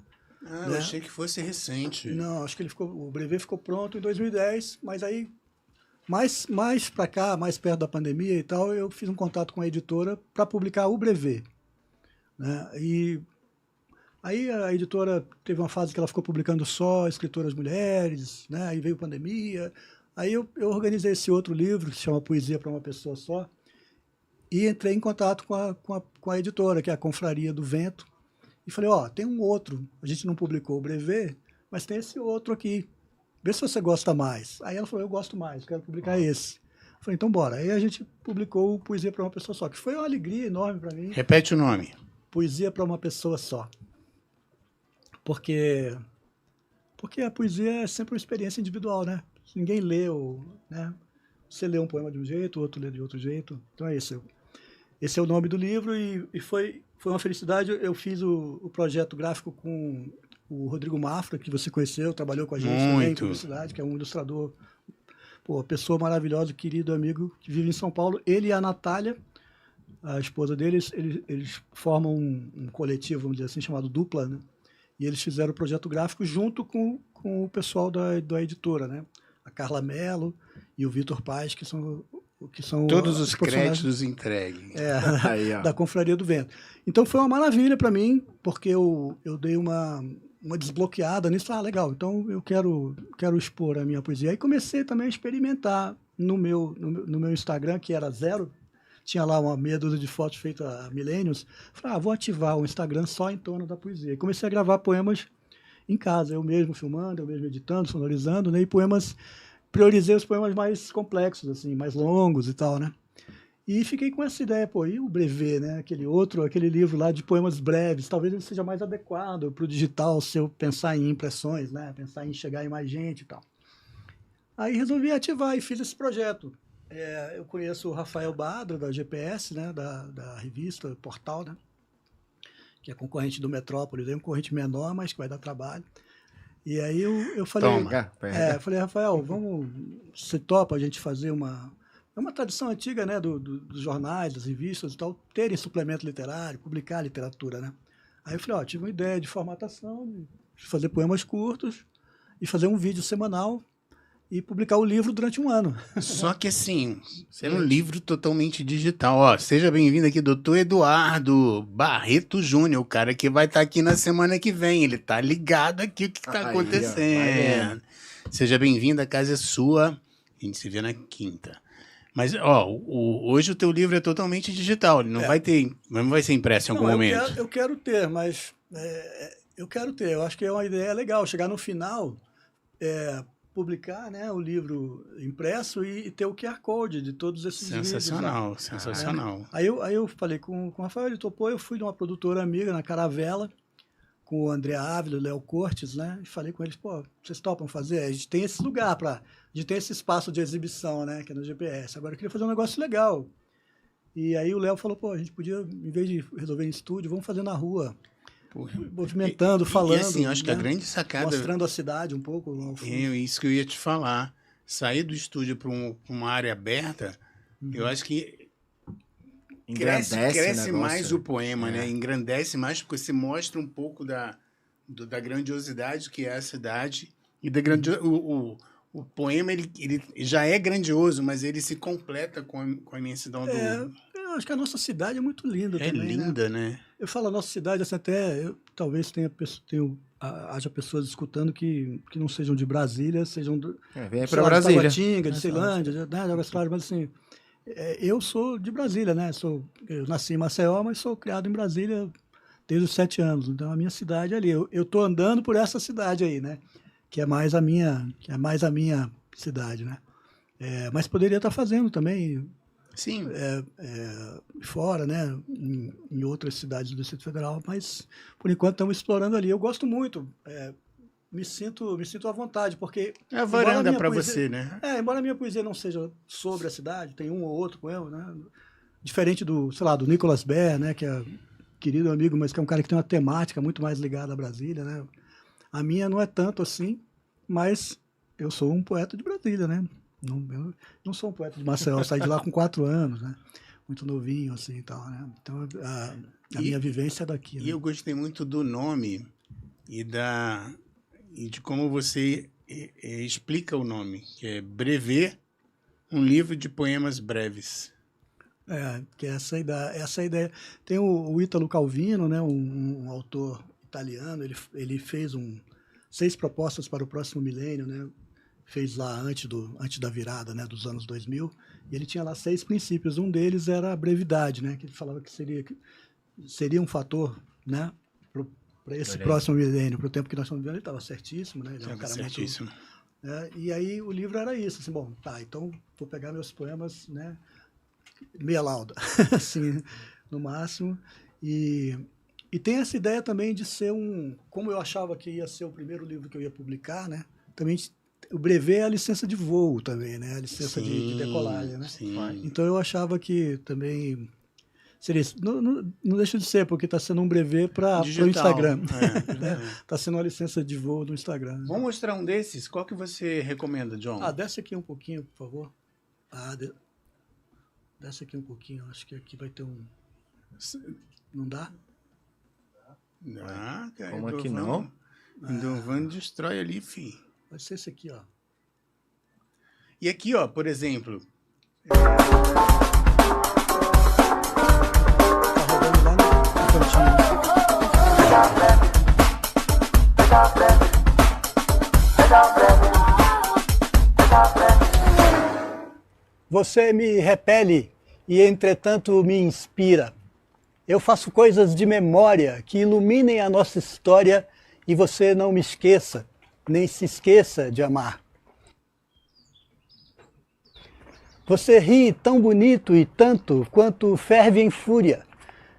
Ah, né? eu achei que fosse recente. Não, acho que o Brevet ficou pronto em 2010, mas aí, mais para cá, mais perto da pandemia e tal, eu fiz um contato com a editora para publicar o Brevet. Né? E aí a editora teve uma fase que ela ficou publicando só escritoras mulheres, né? Aí veio a pandemia. Aí eu organizei esse outro livro, que se chama Poesia para uma Pessoa Só, e entrei em contato com a editora, que é a Confraria do Vento, e falei, tem um outro, a gente não publicou o Brevet, mas tem esse outro aqui, vê se você gosta mais. Aí ela falou, eu gosto mais, quero publicar esse. Eu falei, então bora. Aí a gente publicou o Poesia para uma Pessoa Só, que foi uma alegria enorme para mim. Repete o nome. Poesia para uma Pessoa Só. Porque a poesia é sempre uma experiência individual, né? Ninguém lê, né? Você lê um poema de um jeito, o outro lê de outro jeito. Então é isso. Esse é o nome do livro e foi uma felicidade. Eu fiz o projeto gráfico com o Rodrigo Mafra, que você conheceu, trabalhou com a gente também em publicidade, que é um ilustrador, pessoa maravilhosa, querido amigo, que vive em São Paulo. Ele e a Natália, a esposa deles, eles formam um coletivo, vamos dizer assim, chamado Dupla, né? E eles fizeram o projeto gráfico junto com o pessoal da editora, né? A Carla Mello e o Vitor Paz, que são todos os créditos entregues. Da Confraria do Vento. Então foi uma maravilha para mim, porque eu dei uma desbloqueada nisso. Legal, então eu quero expor a minha poesia. Aí comecei também a experimentar no meu Instagram, que era 0, tinha lá uma meia dúzia de fotos feitas há milênios. Falei, vou ativar o Instagram só em torno da poesia. E comecei a gravar poemas em casa, eu mesmo filmando, eu mesmo editando, sonorizando, né? E priorizei os poemas mais complexos, assim, mais longos e tal, né? E fiquei com essa ideia, e o Brevet, né? Aquele livro lá de poemas breves, talvez ele seja mais adequado para o digital, se eu pensar em impressões, né? Pensar em chegar em mais gente e tal. Aí resolvi ativar e fiz esse projeto. Eu conheço o Rafael Badra, da GPS, né? Da revista, Portal, né? Que é concorrente do Metrópolis, é um concorrente menor, mas que vai dar trabalho. E aí eu falei, falei, Rafael, você topa a gente fazer é uma tradição antiga, né, dos jornais, das revistas e tal, terem suplemento literário, publicar literatura, né? Aí eu falei, tive uma ideia de formatação, de fazer poemas curtos e fazer um vídeo semanal e publicar o livro durante um ano. Só que assim, é um livro totalmente digital. Seja bem-vindo aqui, doutor Eduardo Barreto Júnior, o cara que vai estar aqui na semana que vem. Ele tá ligado aqui o que tá acontecendo. Seja bem-vindo, a casa é sua. A gente se vê na quinta. Mas, hoje o teu livro é totalmente digital. Ele não vai ser impresso em algum momento. Eu quero ter, mas Eu quero ter, eu acho que é uma ideia legal, chegar no final, publicar, né, o livro impresso e ter o QR Code de todos esses Sensacional, vídeos. sensacional. Aí eu falei com o Rafael, ele topou, eu fui de uma produtora amiga na Caravela, com o André Ávila, o Léo Cortes, né, e falei com eles, pô, vocês topam fazer? A gente tem esse lugar a gente tem esse espaço de exibição, né, que é no GPS, agora eu queria fazer um negócio legal. E aí o Léo falou, pô, a gente podia, em vez de resolver em estúdio, vamos fazer na rua. Porra. Movimentando, falando. E assim, eu acho que a né? grande sacada... Mostrando a cidade um pouco. Isso que eu ia te falar. Sair do estúdio para uma área aberta, eu acho que cresce mais o poema, né? Engrandece mais, porque você mostra um pouco da grandiosidade que é a cidade. E o poema, ele já é grandioso, mas ele se completa com a imensidão do... Eu acho que a nossa cidade é muito linda também. É linda, né? Eu falo a nossa cidade, assim, talvez haja pessoas escutando que não sejam de Brasília, sejam vem para Brasília. De Taguatinga, de Ceilândia, de Águas Claras, mas assim, eu sou de Brasília, né? Eu nasci em Maceió, mas sou criado em Brasília desde os 7 anos. Então a minha cidade é ali. Eu estou andando por essa cidade aí, né? Que é mais a minha cidade, né? Mas poderia estar fazendo também. Sim. Fora, né? Em outras cidades do Distrito Federal, mas por enquanto estamos explorando ali. Eu gosto muito, me sinto à vontade, porque... É a varanda para você, né? Embora a minha poesia não seja sobre a cidade, tem um ou outro poema, né? Diferente do Nicolas Baer, né? Que é querido amigo, mas que é um cara que tem uma temática muito mais ligada a Brasília, né? A minha não é tanto assim, mas eu sou um poeta de Brasília, né? Eu não sou um poeta de Maceió, eu saí de lá com 4 anos, né? Muito novinho, assim, e tal, né? Então, a minha vivência é daqui. E eu gostei muito do nome e de como você explica o nome, que é Brevet, um livro de poemas breves. Que é essa ideia. Tem o Ítalo Calvino, né? Um autor italiano, ele fez 6 propostas para o próximo milênio, né? Fez lá antes da virada, né, dos anos 2000, e ele tinha lá 6 princípios. Um deles era a brevidade, né, que ele falava que seria um fator, né, para esse próximo milênio, para o tempo que nós estamos vivendo. Ele estava certíssimo, né, ele era um cara certíssimo. Muito... e aí o livro era isso, assim, bom, tá, então vou pegar meus poemas, né, meia lauda, assim, no máximo, e tem essa ideia também de ser como eu achava que ia ser o primeiro livro que eu ia publicar, né, também... O brevet é a licença de voo também, né? A licença de decolagem, né? Sim. Então eu achava que também seria isso. Não deixa de ser, porque está sendo um brevet para o Instagram. Está sendo uma licença de voo do Instagram. Vamos mostrar um desses? Qual que você recomenda, John? Desce aqui um pouquinho, por favor. Desce aqui um pouquinho. Acho que aqui vai ter um... Não dá? Cara. Como aqui não? Dovan destrói ali, filho. Vai ser esse aqui, ó. E aqui, ó, por exemplo... Tá rodando lá no cantinho. Você me repele e, entretanto, me inspira. Eu faço coisas de memória que iluminem a nossa história e você não me esqueça. Nem se esqueça de amar. Você ri tão bonito e tanto quanto ferve em fúria.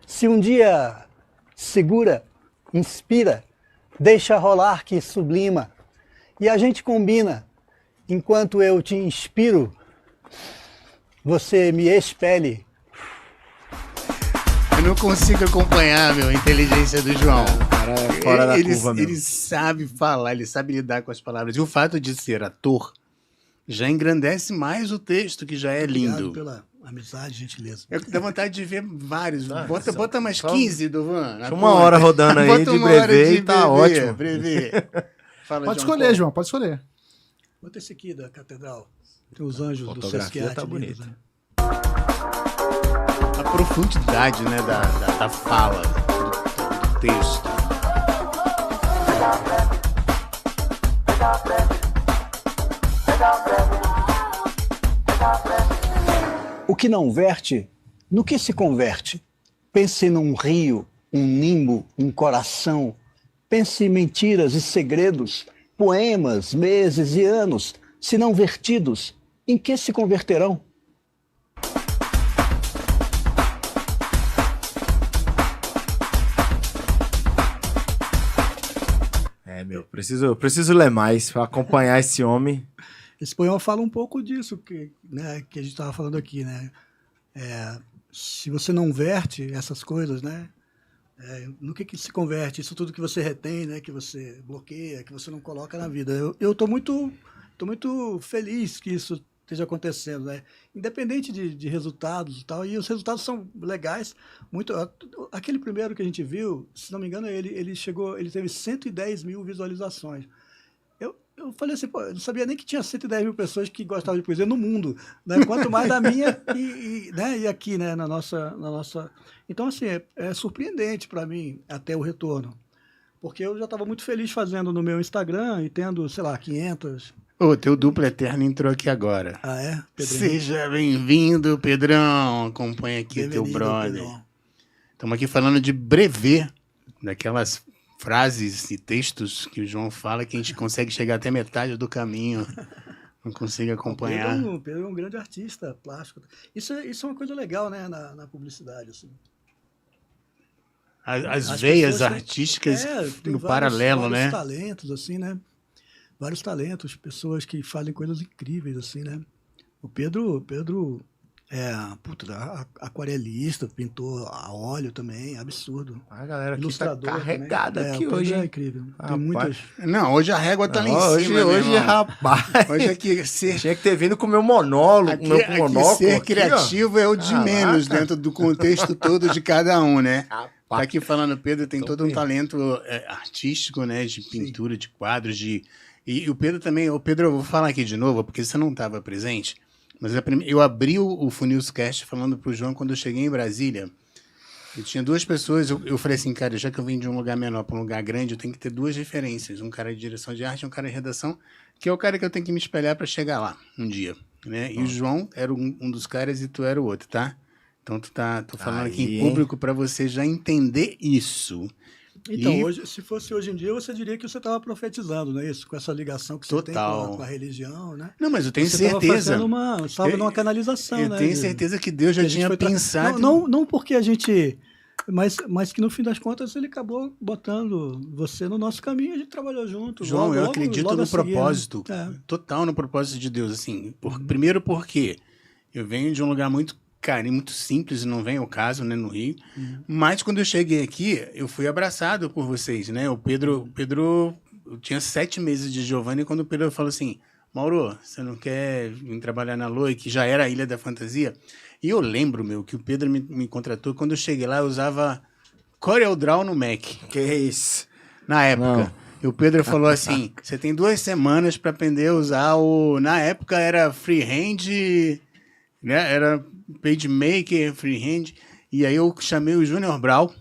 Se um dia segura, inspira, deixa rolar que sublima. E a gente combina. Enquanto eu te inspiro, você me expele. Eu não consigo acompanhar, a inteligência do João. Cara, é fora da curva, meu. Ele sabe falar, ele sabe lidar com as palavras. E o fato de ser ator já engrandece mais o texto, que já é lindo. Obrigado pela amizade, gentileza. Eu tenho vontade de ver vários. Bota mais 15, Dovan. Uma hora rodando aí de brevet e tá ótimo. Fala, pode John, escolher, João, pode escolher. Bota esse aqui da catedral. Tem os anjos do Sesquiate. Sesquiate. Tá bonito. Né? A profundidade, né, da fala, do texto. O que não verte, no que se converte? Pense num rio, um nimbo, um coração. Pense em mentiras e segredos, poemas, meses e anos, se não vertidos, em que se converterão? Preciso ler mais para acompanhar esse homem. Esse poema fala um pouco disso que a gente estava falando aqui, né? Se você não verte essas coisas, né? No que se converte? Isso tudo que você retém, né? Que você bloqueia, que você não coloca na vida. Eu tô muito feliz que isso esteja acontecendo, né? Independente de resultados e tal, e os resultados são legais. Aquele primeiro que a gente viu, se não me engano, ele teve 110 mil visualizações. Eu falei assim, pô, eu não sabia nem que tinha 110 mil pessoas que gostavam de poesia no mundo, né? Quanto mais da minha e aqui, né? Na nossa... Então, assim, é surpreendente para mim até o retorno. Porque eu já estava muito feliz fazendo no meu Instagram e tendo, sei lá, 500... Ô, teu duplo eterno entrou aqui agora. Ah, é? Pedro Seja bem-vindo, Pedrão. Acompanha aqui teu brother. Estamos aqui falando de brevet, daquelas frases e textos que o João fala que a gente consegue chegar até metade do caminho, não consegue acompanhar. O Pedro é um grande artista plástico. Isso é uma coisa legal, né, na publicidade, assim. As veias artísticas no paralelo, né? Vários talentos, assim, né? Vários talentos, pessoas que fazem coisas incríveis, assim, né? O Pedro é aquarelista, pintor a óleo também, absurdo. A galera aqui tá Ilustrador carregada também. aqui hoje. É incrível. Tem Rapaz. muitas... Não, hoje a régua tá lá em cima, Hoje, rapaz. Hoje aqui ser... Tinha que ter vindo com o meu monólogo, com o meu monóculo. Ser aqui, criativo é o de menos dentro do contexto todo de cada um, né? Rapaz. Tá aqui falando, Pedro tem todo um talento artístico, né? De pintura, de quadros, E o Pedro também... Pedro, eu vou falar aqui de novo, porque você não estava presente, mas eu abri o Funilscast falando pro João quando eu cheguei em Brasília. Eu tinha duas pessoas, eu falei assim, cara, já que eu vim de um lugar menor para um lugar grande, eu tenho que ter duas referências. Um cara de direção de arte e um cara de redação, que é o cara que eu tenho que me espelhar para chegar lá um dia, né? E o João era um dos caras e tu era o outro, tá? Então tô falando aqui em público para você já entender isso. Então, se fosse hoje em dia, você diria que você estava profetizando, não é isso? Com essa ligação que você tem com a religião, né? Não, mas eu tenho você certeza. Você estava numa canalização, né? Eu tenho certeza que Deus já tinha pensado. Não porque a gente... Mas que no fim das contas ele acabou botando você no nosso caminho, a gente trabalhou junto. João, eu acredito no propósito, total no propósito de Deus, assim. Primeiro porque eu venho de um lugar muito muito simples, e não vem ao caso, né, no Rio. Mas quando eu cheguei aqui, eu fui abraçado por vocês, né? O Pedro eu tinha 7 meses de Giovanni, quando o Pedro falou assim, Mauro, você não quer vir trabalhar na Loi, que já era a Ilha da Fantasia? E eu lembro, que o Pedro me contratou, quando eu cheguei lá, eu usava CorelDRAW no Mac. Que isso? Na época. E o Pedro falou assim, você tem 2 semanas para aprender a usar na época era freehand, né? Era PageMaker, freehand. E aí eu chamei o Junior Brau,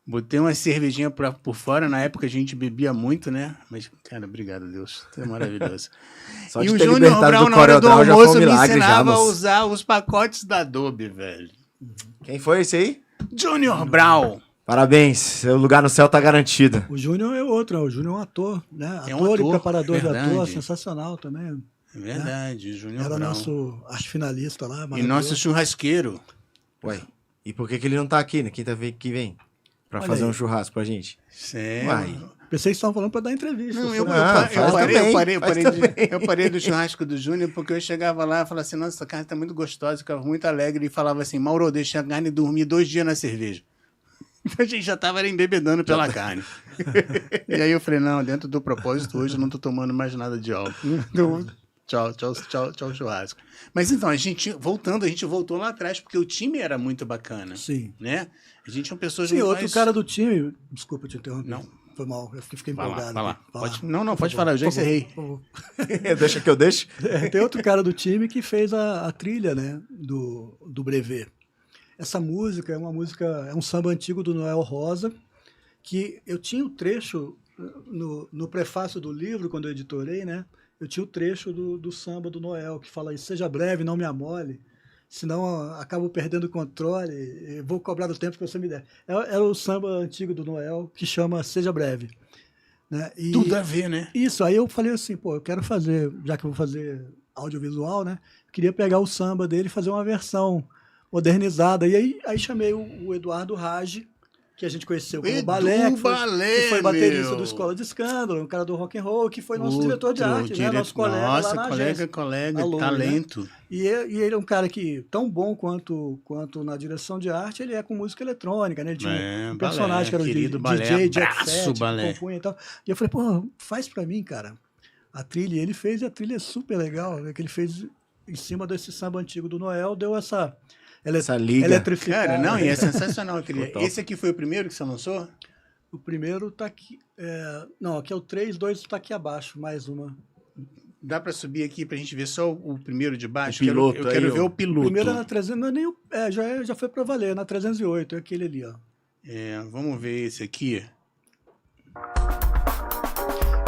botei uma cervejinha por fora. Na época a gente bebia muito, né? Mas, cara, obrigado a Deus. Isso é maravilhoso. Só e o Junior Brau, na hora do almoço, me ensinava a usar os pacotes da Adobe, velho. Quem foi esse aí? Junior Brau. Parabéns, seu lugar no céu tá garantido. O Júnior é outro, o Júnior é um ator, né? É um ator, e preparador de verdade. ator, sensacional também. É verdade, o Junior Era Brau. nosso arte finalista lá. E nosso churrasqueiro. Ué, e por que ele não tá aqui na quinta-feira que vem? Pra fazer um churrasco pra gente? Sério? Uai. Pensei que estavam falando para dar entrevista. Não, eu parei do churrasco do Júnior porque eu chegava lá e falava assim, nossa, essa carne tá muito gostosa, ficava muito alegre e falava assim, Mauro, deixa a carne dormir 2 dias na cerveja. Então a gente já tava embebedando pela carne. E aí eu falei, não, dentro do propósito hoje eu não tô tomando mais nada de álcool. Então, tchau, churrasco. Mas então, a gente voltou lá atrás porque o time era muito bacana. Sim. Né? A gente tinha pessoas muito outro mais... cara do time... Desculpa te interromper. Não. Foi mal, eu fiquei empolgado. Vai lá. Pode falar, eu já encerrei. Deixa que eu deixo. Tem outro cara do time que fez a trilha, né, do brevet. Essa música é um samba antigo do Noel Rosa, que eu tinha o trecho no prefácio do livro, quando eu editorei, né, eu tinha o trecho do samba do Noel, que fala isso, seja breve, não me amole. senão acabo perdendo o controle e vou cobrar do tempo que você me der. É o samba antigo do Noel, que chama Seja Breve. Né? E Tudo a ver, né? isso, aí eu falei assim, pô, eu quero fazer, já que eu vou fazer audiovisual, né? Queria pegar o samba dele e fazer uma versão modernizada. E aí chamei o Eduardo Rage, que a gente conheceu como Balé, que foi baterista do Escola de Escândalo, um cara do rock and roll, que foi nosso diretor de arte, né? Nosso colega lá na agência. colega, aluno, talento. Né? E ele é um cara que, tão bom quanto na direção de arte, ele é com música eletrônica, né? Ele tinha um personagem que era o DJ Jet Set, compunha e tal. E eu falei, pô, faz pra mim, cara, a trilha. E ele fez, e a trilha é super legal, né? Que ele fez em cima desse samba antigo do Noel, deu essa liga. Eletrificada. Cara, não, e é sensacional a trilha. Esse aqui foi o primeiro que você lançou? O primeiro tá aqui. Não, aqui é o 3, 2 tá aqui abaixo, mais uma. Dá pra subir aqui pra gente ver só o primeiro de baixo? O piloto, eu quero ver o piloto. O primeiro é na 300, não é nem já foi pra valer, na 308, é aquele ali, ó. Vamos ver esse aqui.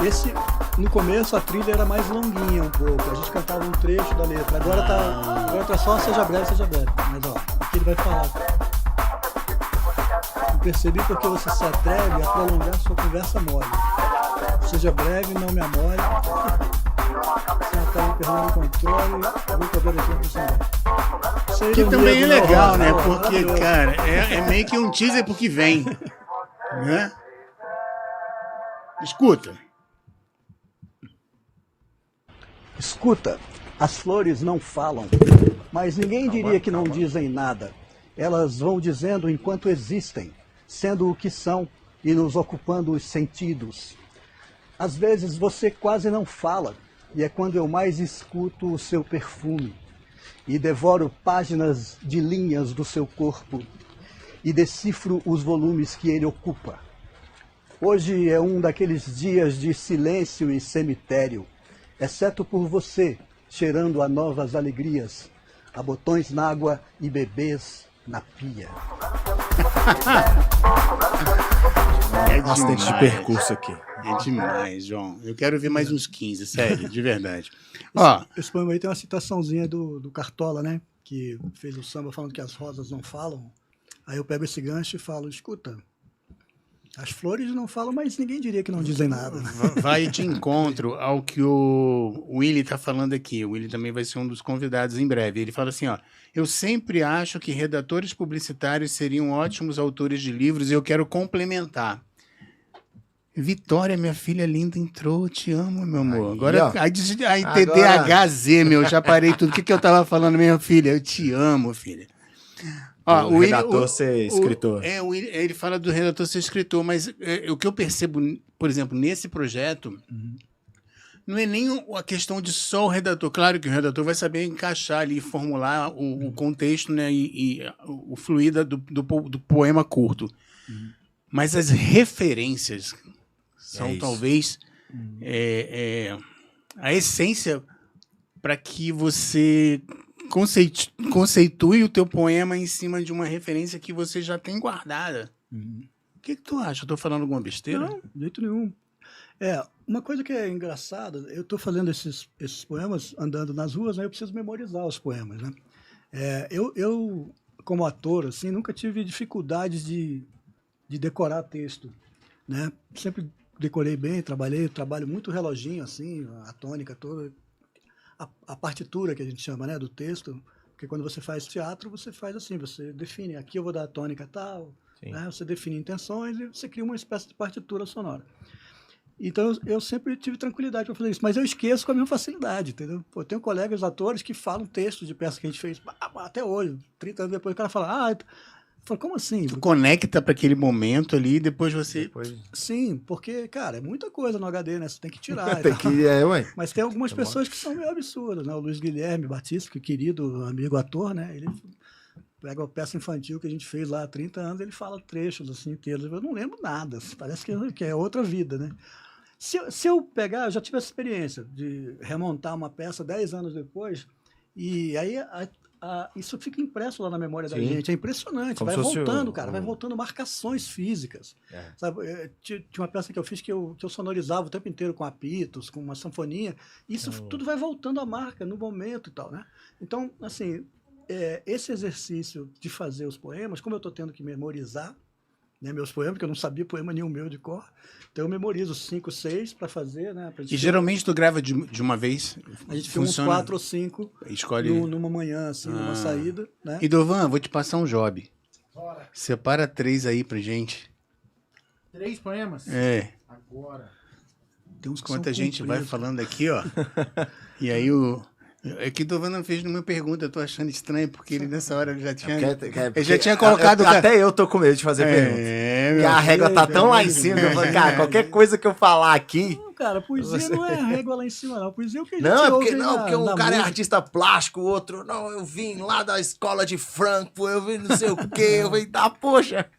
Esse, no começo, a trilha era mais longuinha um pouco, a gente cantava um trecho da letra. Agora tá só Seja Breve, Seja Breve. Mas ó, aqui ele vai falar. Eu percebi porque você se atreve a prolongar sua conversa mole. Seja breve, não me amole. Você acaba perdendo o controle, vou cobrar o tempo sem. Que também é legal, né? Porque, cara, é meio que um teaser pro que vem. Né? Escuta. Escuta, as flores não falam, mas ninguém diria que não dizem nada. Elas vão dizendo enquanto existem, sendo o que são e nos ocupando os sentidos. Às vezes você quase não fala, e é quando eu mais escuto o seu perfume, e devoro páginas de linhas do seu corpo, e decifro os volumes que ele ocupa. Hoje é um daqueles dias de silêncio e cemitério, exceto por você, cheirando a novas alegrias, a botões na água e bebês na pia. Bastante de percurso aqui. É demais, João. Eu quero ver mais uns 15, sério, de verdade. Ó, esse poema aí tem uma citaçãozinha do Cartola, né? Que fez o samba falando que as rosas não falam. Aí eu pego esse gancho e falo, escuta, as flores não falam, mas ninguém diria que não dizem nada. vai de encontro ao que o Willy tá falando aqui. O Willy também vai ser um dos convidados em breve. Ele fala assim, ó, eu sempre acho que redatores publicitários seriam ótimos autores de livros e eu quero complementar. Vitória, minha filha linda, entrou. Te amo, meu amor. Agora, aí TDAHZ, meu, já parei tudo. O que eu tava falando, minha filha? Eu te amo, filha. Ó, o redator ser escritor. Ele fala do redator ser escritor, mas o que eu percebo, por exemplo, nesse projeto, não é nem a questão de só o redator. Claro que o redator vai saber encaixar ali, formular o contexto, né, e o fluir do poema curto. Mas as referências são talvez a essência para que você conceitue o teu poema em cima de uma referência que você já tem guardada. O que tu acha? Eu tô falando alguma besteira? Não, de jeito nenhum. Uma coisa que é engraçada, eu estou fazendo esses poemas andando nas ruas, né, eu preciso memorizar os poemas, né? Eu, como ator, assim, nunca tive dificuldades de decorar texto, né? Sempre decorei bem, trabalho muito reloginho, assim, a tônica toda, a partitura que a gente chama, né, do texto, porque quando você faz teatro, você faz assim, você define, aqui eu vou dar a tônica tal, né? Você define intenções e você cria uma espécie de partitura sonora. Então, eu sempre tive tranquilidade para fazer isso, mas eu esqueço com a mesma facilidade, entendeu? Pô, eu tenho colegas atores que falam textos de peças que a gente fez até hoje, 30 anos depois, o cara fala, como assim? Tu conecta para aquele momento ali e depois você... Sim, porque, cara, é muita coisa no HD, né? Você tem que tirar. Mas tem algumas pessoas que são meio absurdas, né? O Luiz Guilherme Batista, que é querido amigo ator, né? Ele pega uma peça infantil que a gente fez lá há 30 anos, ele fala trechos assim inteiros. Eu não lembro nada, parece que é outra vida, né? Se eu pegar, eu já tive essa experiência de remontar uma peça 10 anos depois, e aí isso fica impresso lá na memória da gente. É impressionante. Como vai voltando, cara. Vai voltando marcações físicas. Sabe? Tinha uma peça que eu fiz que eu sonorizava o tempo inteiro com apitos, com uma sanfoninha. Isso tudo vai voltando a marca no momento e tal, né? Então, assim, esse exercício de fazer os poemas, como eu estou tendo que memorizar, né, meus poemas, porque eu não sabia poema nenhum meu de cor, então eu memorizo 5, 6 para fazer, né? E geralmente tu grava de uma vez? A gente filma uns 4 ou 5 Escolhe... numa manhã, assim, numa saída, né? E Dovan, vou te passar um job. Bora. Separa 3 aí pra gente. 3 poemas? É. Agora. Tem uns que Enquanto a são gente vai compridos. falando aqui, ó. E aí É que o Dovan não fez nenhuma pergunta, eu tô achando estranho, porque ele nessa hora já tinha. Ele já tinha colocado. Até eu tô com medo de fazer pergunta. Porque a régua tá tão lá em cima que eu falo, cara, qualquer coisa que eu falar aqui. Não, cara, poesia não é a régua lá em cima, não. Poesia é o que a gente Não, é porque, ouve não, porque um cara é música. artista plástico, o outro, não, eu vim lá da escola de Frankfurt, eu vim não sei o quê, eu vim da poxa.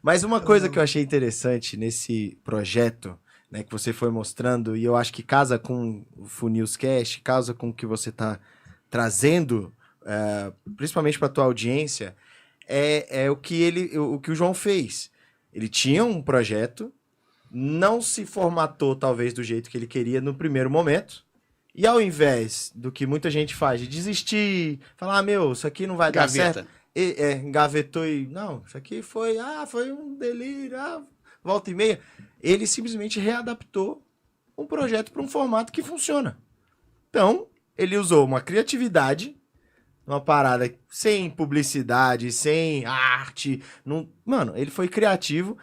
Mas uma coisa que eu achei interessante nesse projeto, né, que você foi mostrando, e eu acho que casa com o Funilscast, casa com o que você está trazendo, principalmente para a tua audiência, é o que o João fez. Ele tinha um projeto, não se formatou talvez do jeito que ele queria no primeiro momento, e ao invés do que muita gente faz, de desistir, falar, isso aqui não vai dar certo, engavetou e, não, isso aqui foi um delírio, volta e meia, ele simplesmente readaptou um projeto para um formato que funciona. Então, ele usou uma criatividade, uma parada sem publicidade, sem arte. Mano, ele foi criativo.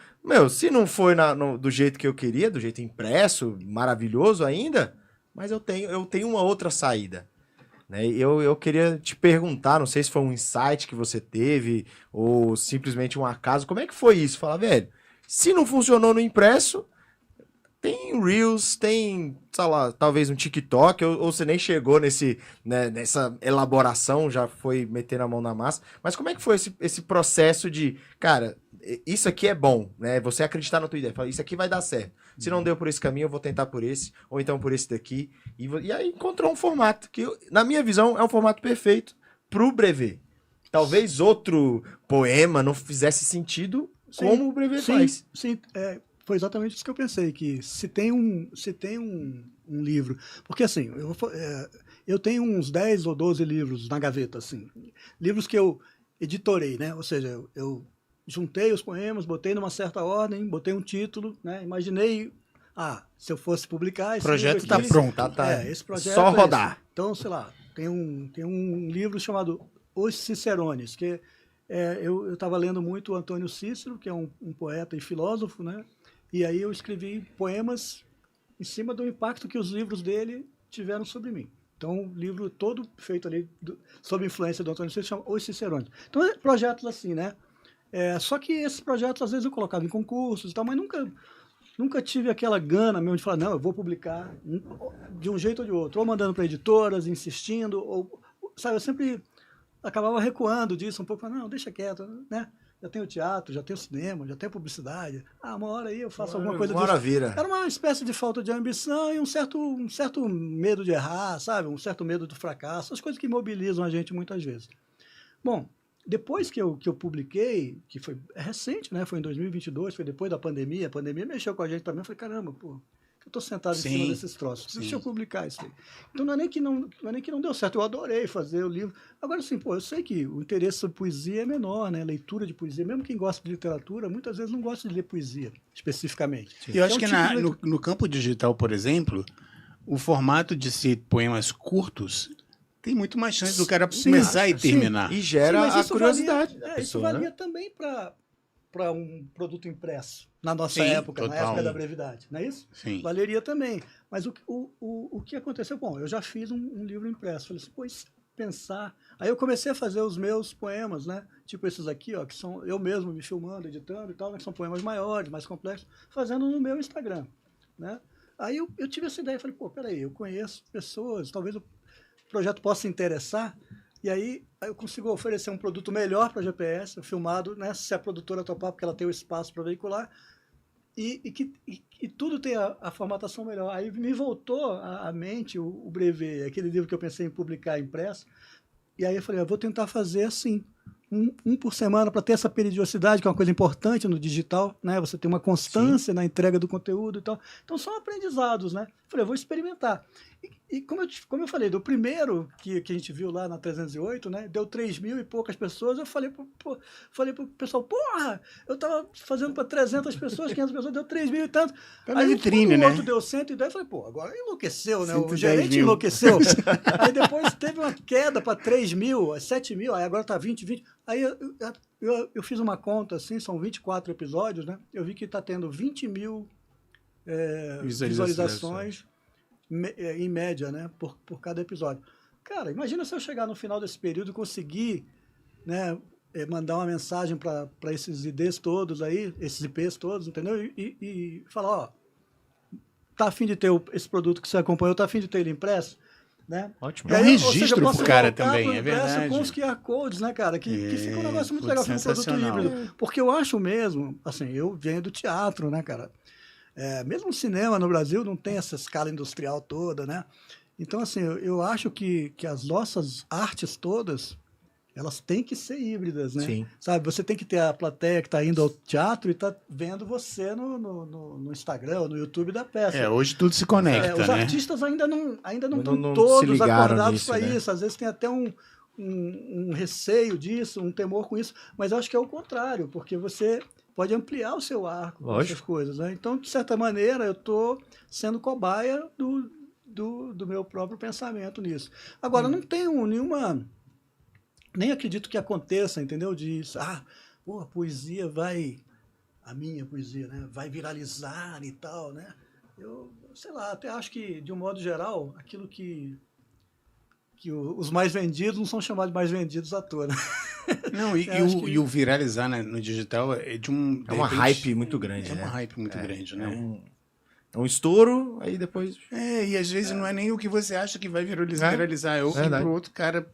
Se não foi do jeito que eu queria, do jeito impresso, maravilhoso ainda, mas eu tenho uma outra saída. Né? Eu queria te perguntar, não sei se foi um insight que você teve, ou simplesmente um acaso, como é que foi isso? Falar, velho, se não funcionou no impresso, tem Reels, tem, sei lá, talvez um TikTok, ou você nem chegou nessa elaboração, já foi metendo a mão na massa. Mas como é que foi esse processo de, cara, isso aqui é bom, né? Você acreditar na tua ideia, falar, isso aqui vai dar certo. Se não deu por esse caminho, eu vou tentar por esse, ou então por esse daqui. E aí encontrou um formato que, na minha visão, é um formato perfeito pro brevet. Talvez outro poema não fizesse sentido como o brevet faz. Sim, foi exatamente isso que eu pensei, que se tem um livro... Porque, assim, eu tenho uns 10 ou 12 livros na gaveta, assim. Livros que eu editorei, né? Ou seja, eu juntei os poemas, botei numa certa ordem, botei um título, né? Imaginei, se eu fosse publicar... O projeto está pronto. Esse projeto só rodar. Então, sei lá, tem um livro chamado Os Cicerones, que... eu estava lendo muito o Antônio Cícero, que é um poeta e filósofo, né? E aí eu escrevi poemas em cima do impacto que os livros dele tiveram sobre mim. Então, o livro todo feito ali sob influência do Antônio Cícero chama Os Cicerones. Então, projetos assim, né? Só que esses projetos, às vezes, eu colocava em concursos e tal, mas nunca tive aquela gana mesmo de falar, não, eu vou publicar de um jeito ou de outro. Ou mandando para editoras, insistindo, ou... Sabe, eu sempre... acabava recuando disso um pouco, não, deixa quieto, né? Já tenho teatro, já tenho cinema, já tenho publicidade. Uma hora aí eu faço alguma coisa disso. Uma hora vira. Era uma espécie de falta de ambição e um certo medo de errar, sabe? Um certo medo do fracasso, as coisas que mobilizam a gente muitas vezes. Bom, depois que eu publiquei, que foi recente, né? Foi em 2022, foi depois da pandemia, a pandemia mexeu com a gente também, eu falei, caramba, eu estou sentado em cima desses troços. Deixa eu publicar isso aí. Então não é nem que não deu certo, eu adorei fazer o livro. Agora sim, eu sei que o interesse sobre poesia é menor, né? Leitura de poesia, mesmo quem gosta de literatura, muitas vezes não gosta de ler poesia, especificamente. E eu acho que no campo digital, por exemplo, o formato de ser poemas curtos tem muito mais chance do cara começar e terminar. E gera a curiosidade. Isso valia também para um produto impresso, na nossa época, na época da brevidade, não é isso? Sim. Valeria também. Mas o que aconteceu? Bom, eu já fiz um livro impresso. Falei assim, pensar... Aí eu comecei a fazer os meus poemas, né? Tipo esses aqui, ó, que são eu mesmo me filmando, editando e tal, né? Que são poemas maiores, mais complexos, fazendo no meu Instagram, né? Aí eu tive essa ideia, falei, peraí, eu conheço pessoas, talvez o projeto possa interessar. E aí eu consigo oferecer um produto melhor para a GPS, filmado, né, se a produtora topar, porque ela tem o espaço para veicular, e tudo tem a formatação melhor. Aí me voltou à mente o brevet, aquele livro que eu pensei em publicar impresso, e aí eu falei, eu vou tentar fazer assim, um por semana, para ter essa periodicidade, que é uma coisa importante no digital, né? Você tem uma constância na entrega do conteúdo e tal. Então são aprendizados, né? Eu falei, eu vou experimentar. E como eu falei, do primeiro que a gente viu lá na 308, né? Deu 3.000 e poucas pessoas. Eu falei pro pessoal, porra, eu tava fazendo para 300 pessoas, 500 pessoas, deu 3.000 e tanto. Tá na Aí vitrine, quando né? o outro deu 110, eu falei, pô, agora enlouqueceu, né? O 110 gerente mil. enlouqueceu. Aí depois teve uma queda para 3.000, 7.000, aí agora tá 20. Aí eu fiz uma conta, assim, são 24 episódios, né? Eu vi que tá tendo 20.000 visualizações em média, né, por cada episódio. Cara, imagina se eu chegar no final desse período e conseguir, né, mandar uma mensagem para esses IDs todos aí, esses IPs todos, entendeu? E falar, ó, tá a fim de ter esse produto que você acompanhou, tá a fim de ter ele impresso, né? Ótimo. É um registro pro posso cara voltar também, pro é impresso verdade. com os QR Codes, né, cara? Que fica um negócio muito legal, fica um produto sensacional. híbrido. Porque eu acho mesmo, assim, eu venho do teatro, né, cara? Mesmo o cinema no Brasil não tem essa escala industrial toda, né? Então, assim, eu acho que as nossas artes todas, elas têm que ser híbridas, né? Sim. Sabe, você tem que ter a plateia que está indo ao teatro e está vendo você no Instagram ou no YouTube da peça. Hoje tudo se conecta, Os né? artistas ainda não estão não se todos ligaram acordados nisso, para né? isso. Às vezes tem até um receio disso, um temor com isso, mas eu acho que é o contrário, porque você pode ampliar o seu arco com essas coisas, né? Então, de certa maneira, eu estou sendo cobaia do meu próprio pensamento nisso. Agora, não tenho nenhuma... Nem acredito que aconteça, entendeu? A poesia a minha poesia, né? Vai viralizar e tal, né? Eu, sei lá, até acho que, de um modo geral, aquilo que os mais vendidos não são chamados de mais vendidos à toa, né? Não, e o viralizar, né, no digital é de um... de É uma repente, hype muito grande, É né? uma hype muito grande, né? É um estouro, aí depois... E às vezes não é nem o que você acha que vai viralizar, é o que Verdade. pro outro cara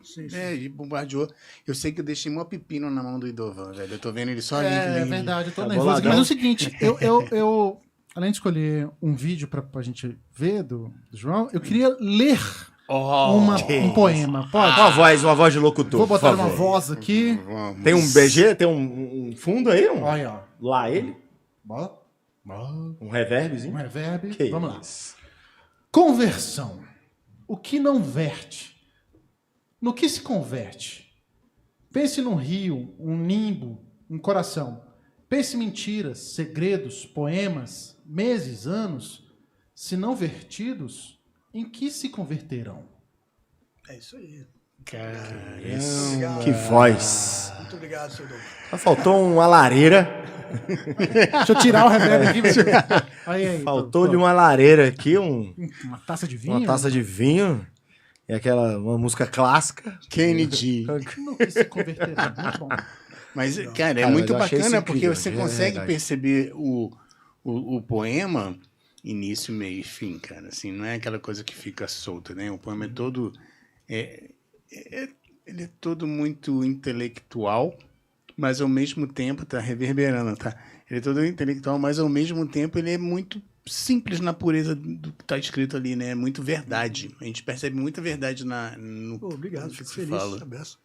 e bombardeou. Eu sei que eu deixei mó pepino na mão do Idovan, velho. Eu tô vendo ele só ali. É verdade, eu tô Tá nervoso aqui. boladão. Mas é o seguinte, eu além de escolher um vídeo pra gente ver do João, eu queria ler um poema. Pode? Uma voz de locutor. Vou botar por uma favor. voz aqui. Vamos. Tem um BG? Tem um fundo aí? Olha, ó. Lá ele? Bota. Um reverbzinho? Um reverb. Que Vamos lá. isso. Conversão. O que não verte? No que se converte? Pense num rio, um nimbo, um coração. Pense mentiras, segredos, poemas, meses, anos. Se não vertidos, em que se converterão? É isso aí. Cara, Obrigado. Que voz. Muito obrigado, seu Douglas. Só faltou uma lareira. Deixa eu tirar o reverb aqui. Aí, Faltou-lhe uma lareira aqui, uma taça de vinho. uma taça de vinho. E uma música clássica. Kennedy. No que se converterão. Muito bom. Mas, cara, é Cara, muito mas eu achei bacana isso porque incrível, você de consegue verdade. perceber o poema início, meio e fim, cara. Assim, não é aquela coisa que fica solta, né? O poema é todo... ele é todo muito intelectual, mas ao mesmo tempo tá reverberando, tá? Ele é todo intelectual, mas ao mesmo tempo ele é muito simples na pureza do que tá escrito ali, né? É muito verdade. A gente percebe muita verdade no Obrigado, que fico se feliz. fala. Abraço.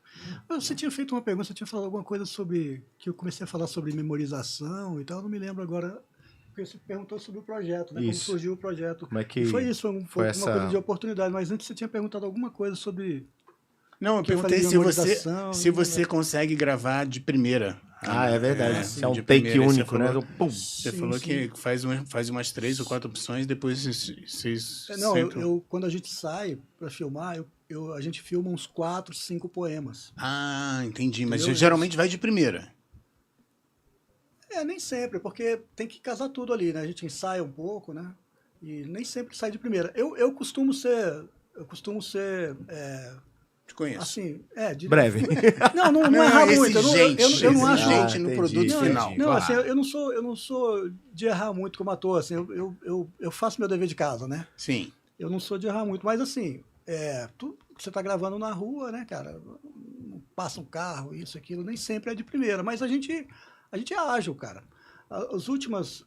Você tinha feito uma pergunta, você tinha falado alguma coisa sobre... Que eu comecei a falar sobre memorização e tal, não me lembro agora... Porque você perguntou sobre o projeto, né? Como Isso. surgiu o projeto. Como é que E foi isso, foi essa- uma coisa de oportunidade. Mas antes você tinha perguntado alguma coisa sobre... Não, eu Que eu perguntei falei de memorização, se você consegue gravar de primeira. Ah, é verdade. sim, É um de take primeira, você único, né? falou- Pum. Você Sim, falou sim. que faz umas 3 ou 4 opções, depois vocês Não, sentam. quando a gente sai para filmar, a gente filma uns 4, 5 poemas. Ah, entendi. Mas Entendeu? geralmente vai de primeira. Nem sempre, porque tem que casar tudo ali, né? A gente ensaia um pouco, né? E nem sempre sai de primeira. Eu costumo ser... Te conheço. assim, Breve. Não errar muito. Exigente, Eu não acho... exigente no entendi, produto entendi. final. Não, Claro. assim, eu não sou de errar muito como ator, assim, eu faço meu dever de casa, né? Sim. Eu não sou de errar muito, mas assim, tudo que você tá gravando na rua, né, cara, passa um carro, isso, aquilo, nem sempre é de primeira, mas a gente é ágil, cara. As últimas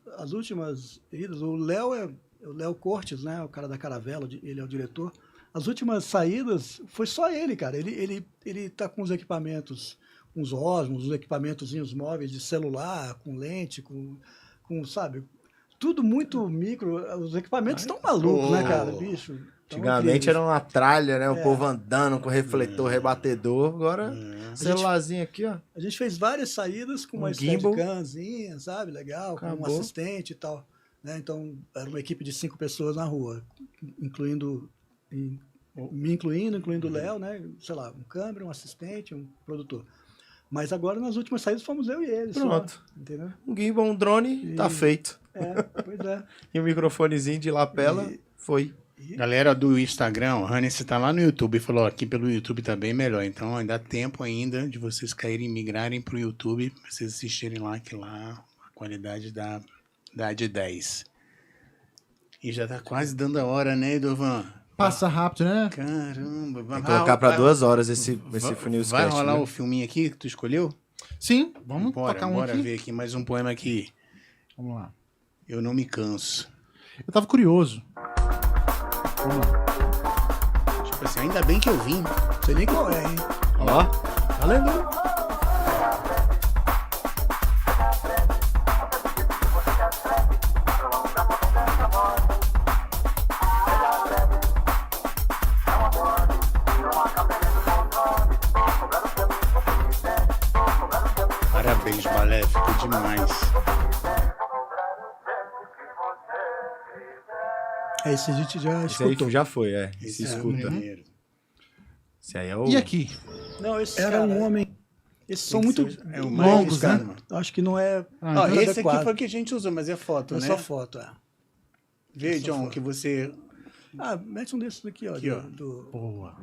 idas, o Léo Cortes, né, o cara da Caravela, ele é o diretor, as últimas saídas foi só ele, cara, ele tá com os equipamentos, uns Osmos, uns equipamentozinhos móveis de celular, com lente, com sabe, tudo muito micro, os equipamentos estão malucos, né, cara, bicho? Antigamente era uma tralha, né? O povo andando com refletor, rebatedor. Agora, celularzinho aqui, ó. A gente fez várias saídas com uma gimbal. Steadicamzinha, sabe? Legal, com um Acabou. assistente e tal. Né? Então, era uma equipe de 5 pessoas na rua, incluindo o Léo, né? Sei lá, um câmera, um assistente, um produtor. Mas agora, nas últimas saídas, fomos eu e eles. Pronto. Só, entendeu? Um gimbal, um drone, tá feito. Pois é. E um microfonezinho de lapela, foi. Galera do Instagram, o Hannes tá lá no YouTube, falou, aqui pelo YouTube tá bem melhor, então ainda dá tempo ainda de vocês caírem, migrarem pro YouTube, pra vocês assistirem lá, que lá a qualidade dá de 10. E já tá quase dando a hora, né, Edovan? Passa rápido, né? Caramba. Vai colocar pra 2 horas esse funil Vai sketch, rolar né? o filminho aqui que tu escolheu? Sim, vamos tocar um Bora aqui. ver aqui mais um poema aqui. Vamos lá. Eu não me canso. Eu tava curioso. Vamos lá. Tipo assim, ainda bem que eu vim. Não sei nem qual é, hein? Ó, valendo. Parabéns, Balé, ficou demais. Esse a gente já Esse aí escutou. já foi, Se Esse é o escuta. primeiro. Esse aí é o... E aqui? Não, esse era um homem. Esses são Tem que muito ser- é o mais longos, arriscado, né? mano. Acho que não é. Ah, Ó, então esse adequado. aqui foi o que a gente usou, mas é foto, É né? só foto, é. Vê, John, que você... Ah, mete um desses aqui, ó. Aqui, ó. Boa.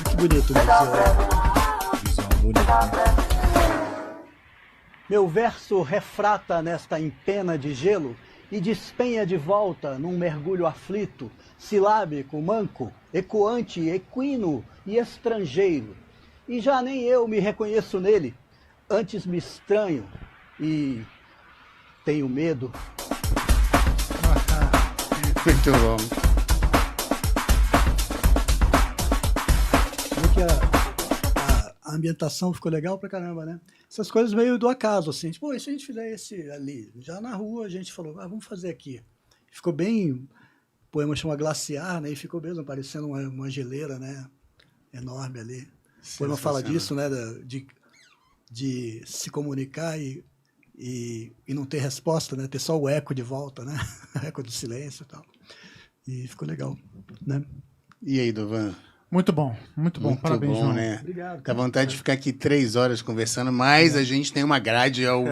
Que bonito, né? Visual bonito, né? Meu verso refrata nesta empena de gelo e despenha de volta num mergulho aflito, silábico, manco, ecoante, equino e estrangeiro. E já nem eu me reconheço nele, antes me estranho e tenho medo. Muito bom. Vê que a ambientação ficou legal pra caramba, né? Essas coisas meio do acaso, assim. Tipo, e se a gente fizer esse ali? Já na rua a gente falou, vamos fazer aqui. Ficou bem... O poema chama Glaciar, né? E ficou mesmo parecendo uma geleira, né? Enorme ali. O poema fala disso, né? De se comunicar e não ter resposta, né? Ter só o eco de volta, né? O eco do silêncio e tal. E ficou legal, né? E aí, Dovan? Muito bom, muito bom. Muito Parabéns, bom, João. né? Obrigado. Dá vontade de ficar aqui 3 horas conversando, mas a gente tem uma grade ao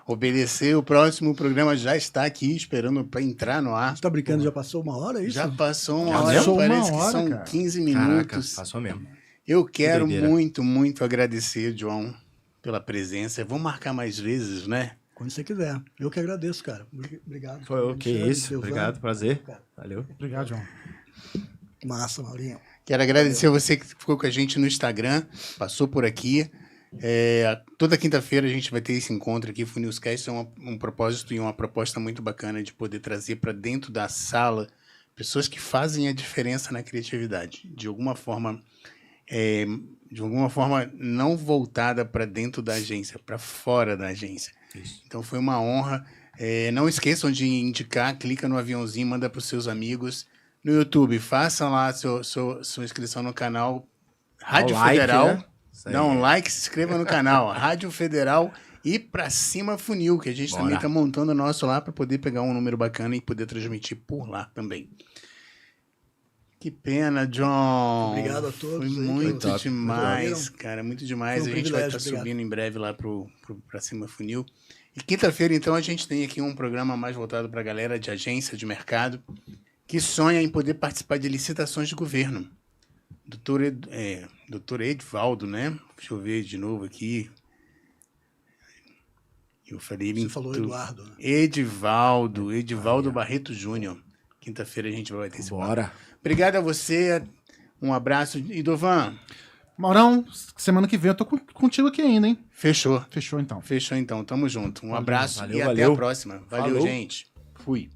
obedecer. O próximo programa já está aqui esperando para entrar no ar. Você tá brincando, já passou 1 hora, é isso? Já passou uma Já hora, passou uma parece que hora, são cara. 15 Caraca, minutos. passou mesmo. Eu quero doideira. muito, muito agradecer, João, pela presença. Vamos marcar mais vezes, né? Quando você quiser. Eu que agradeço, cara. Obrigado. Foi o que Alexandre, isso. Silvano. Obrigado, prazer. Valeu. Obrigado, João. Massa, Maurinho. Quero agradecer você que ficou com a gente no Instagram, passou por aqui. Toda quinta-feira a gente vai ter esse encontro aqui. Funilscast é um propósito e uma proposta muito bacana de poder trazer para dentro da sala pessoas que fazem a diferença na criatividade. De alguma forma não voltada para dentro da agência, para fora da agência. Isso. Então foi uma honra. Não esqueçam de indicar, clica no aviãozinho, manda para os seus amigos. No YouTube, façam lá sua inscrição no canal Rádio Dá o like, Federal. né? Isso aí. Dá um like, se inscreva no canal Rádio Federal e Pra Cima Funil, que a gente Bora. também está montando o nosso lá para poder pegar um número bacana e poder transmitir por lá também. Que pena, John. Obrigado a todos Foi aí, muito top. demais, cara, muito demais. Foi um A gente vai privilégio, estar obrigado. subindo em breve lá pro Pra Cima Funil. E quinta-feira, então, a gente tem aqui um programa mais voltado para a galera de agência, de mercado, que sonha em poder participar de licitações de governo. Doutor Edvaldo, né? Deixa eu ver de novo aqui. Eu falei Você falou Eduardo, né? Edivaldo Barreto Júnior. Quinta-feira a gente vai ter esse papo. Bora. Obrigado a você, um abraço. E Dovan, Maurão, semana que vem eu tô contigo aqui ainda, hein? fechou. Fechou então. Fechou então, tamo junto. Um abraço Valeu, e até valeu. a próxima. Valeu, Falou. gente. Fui.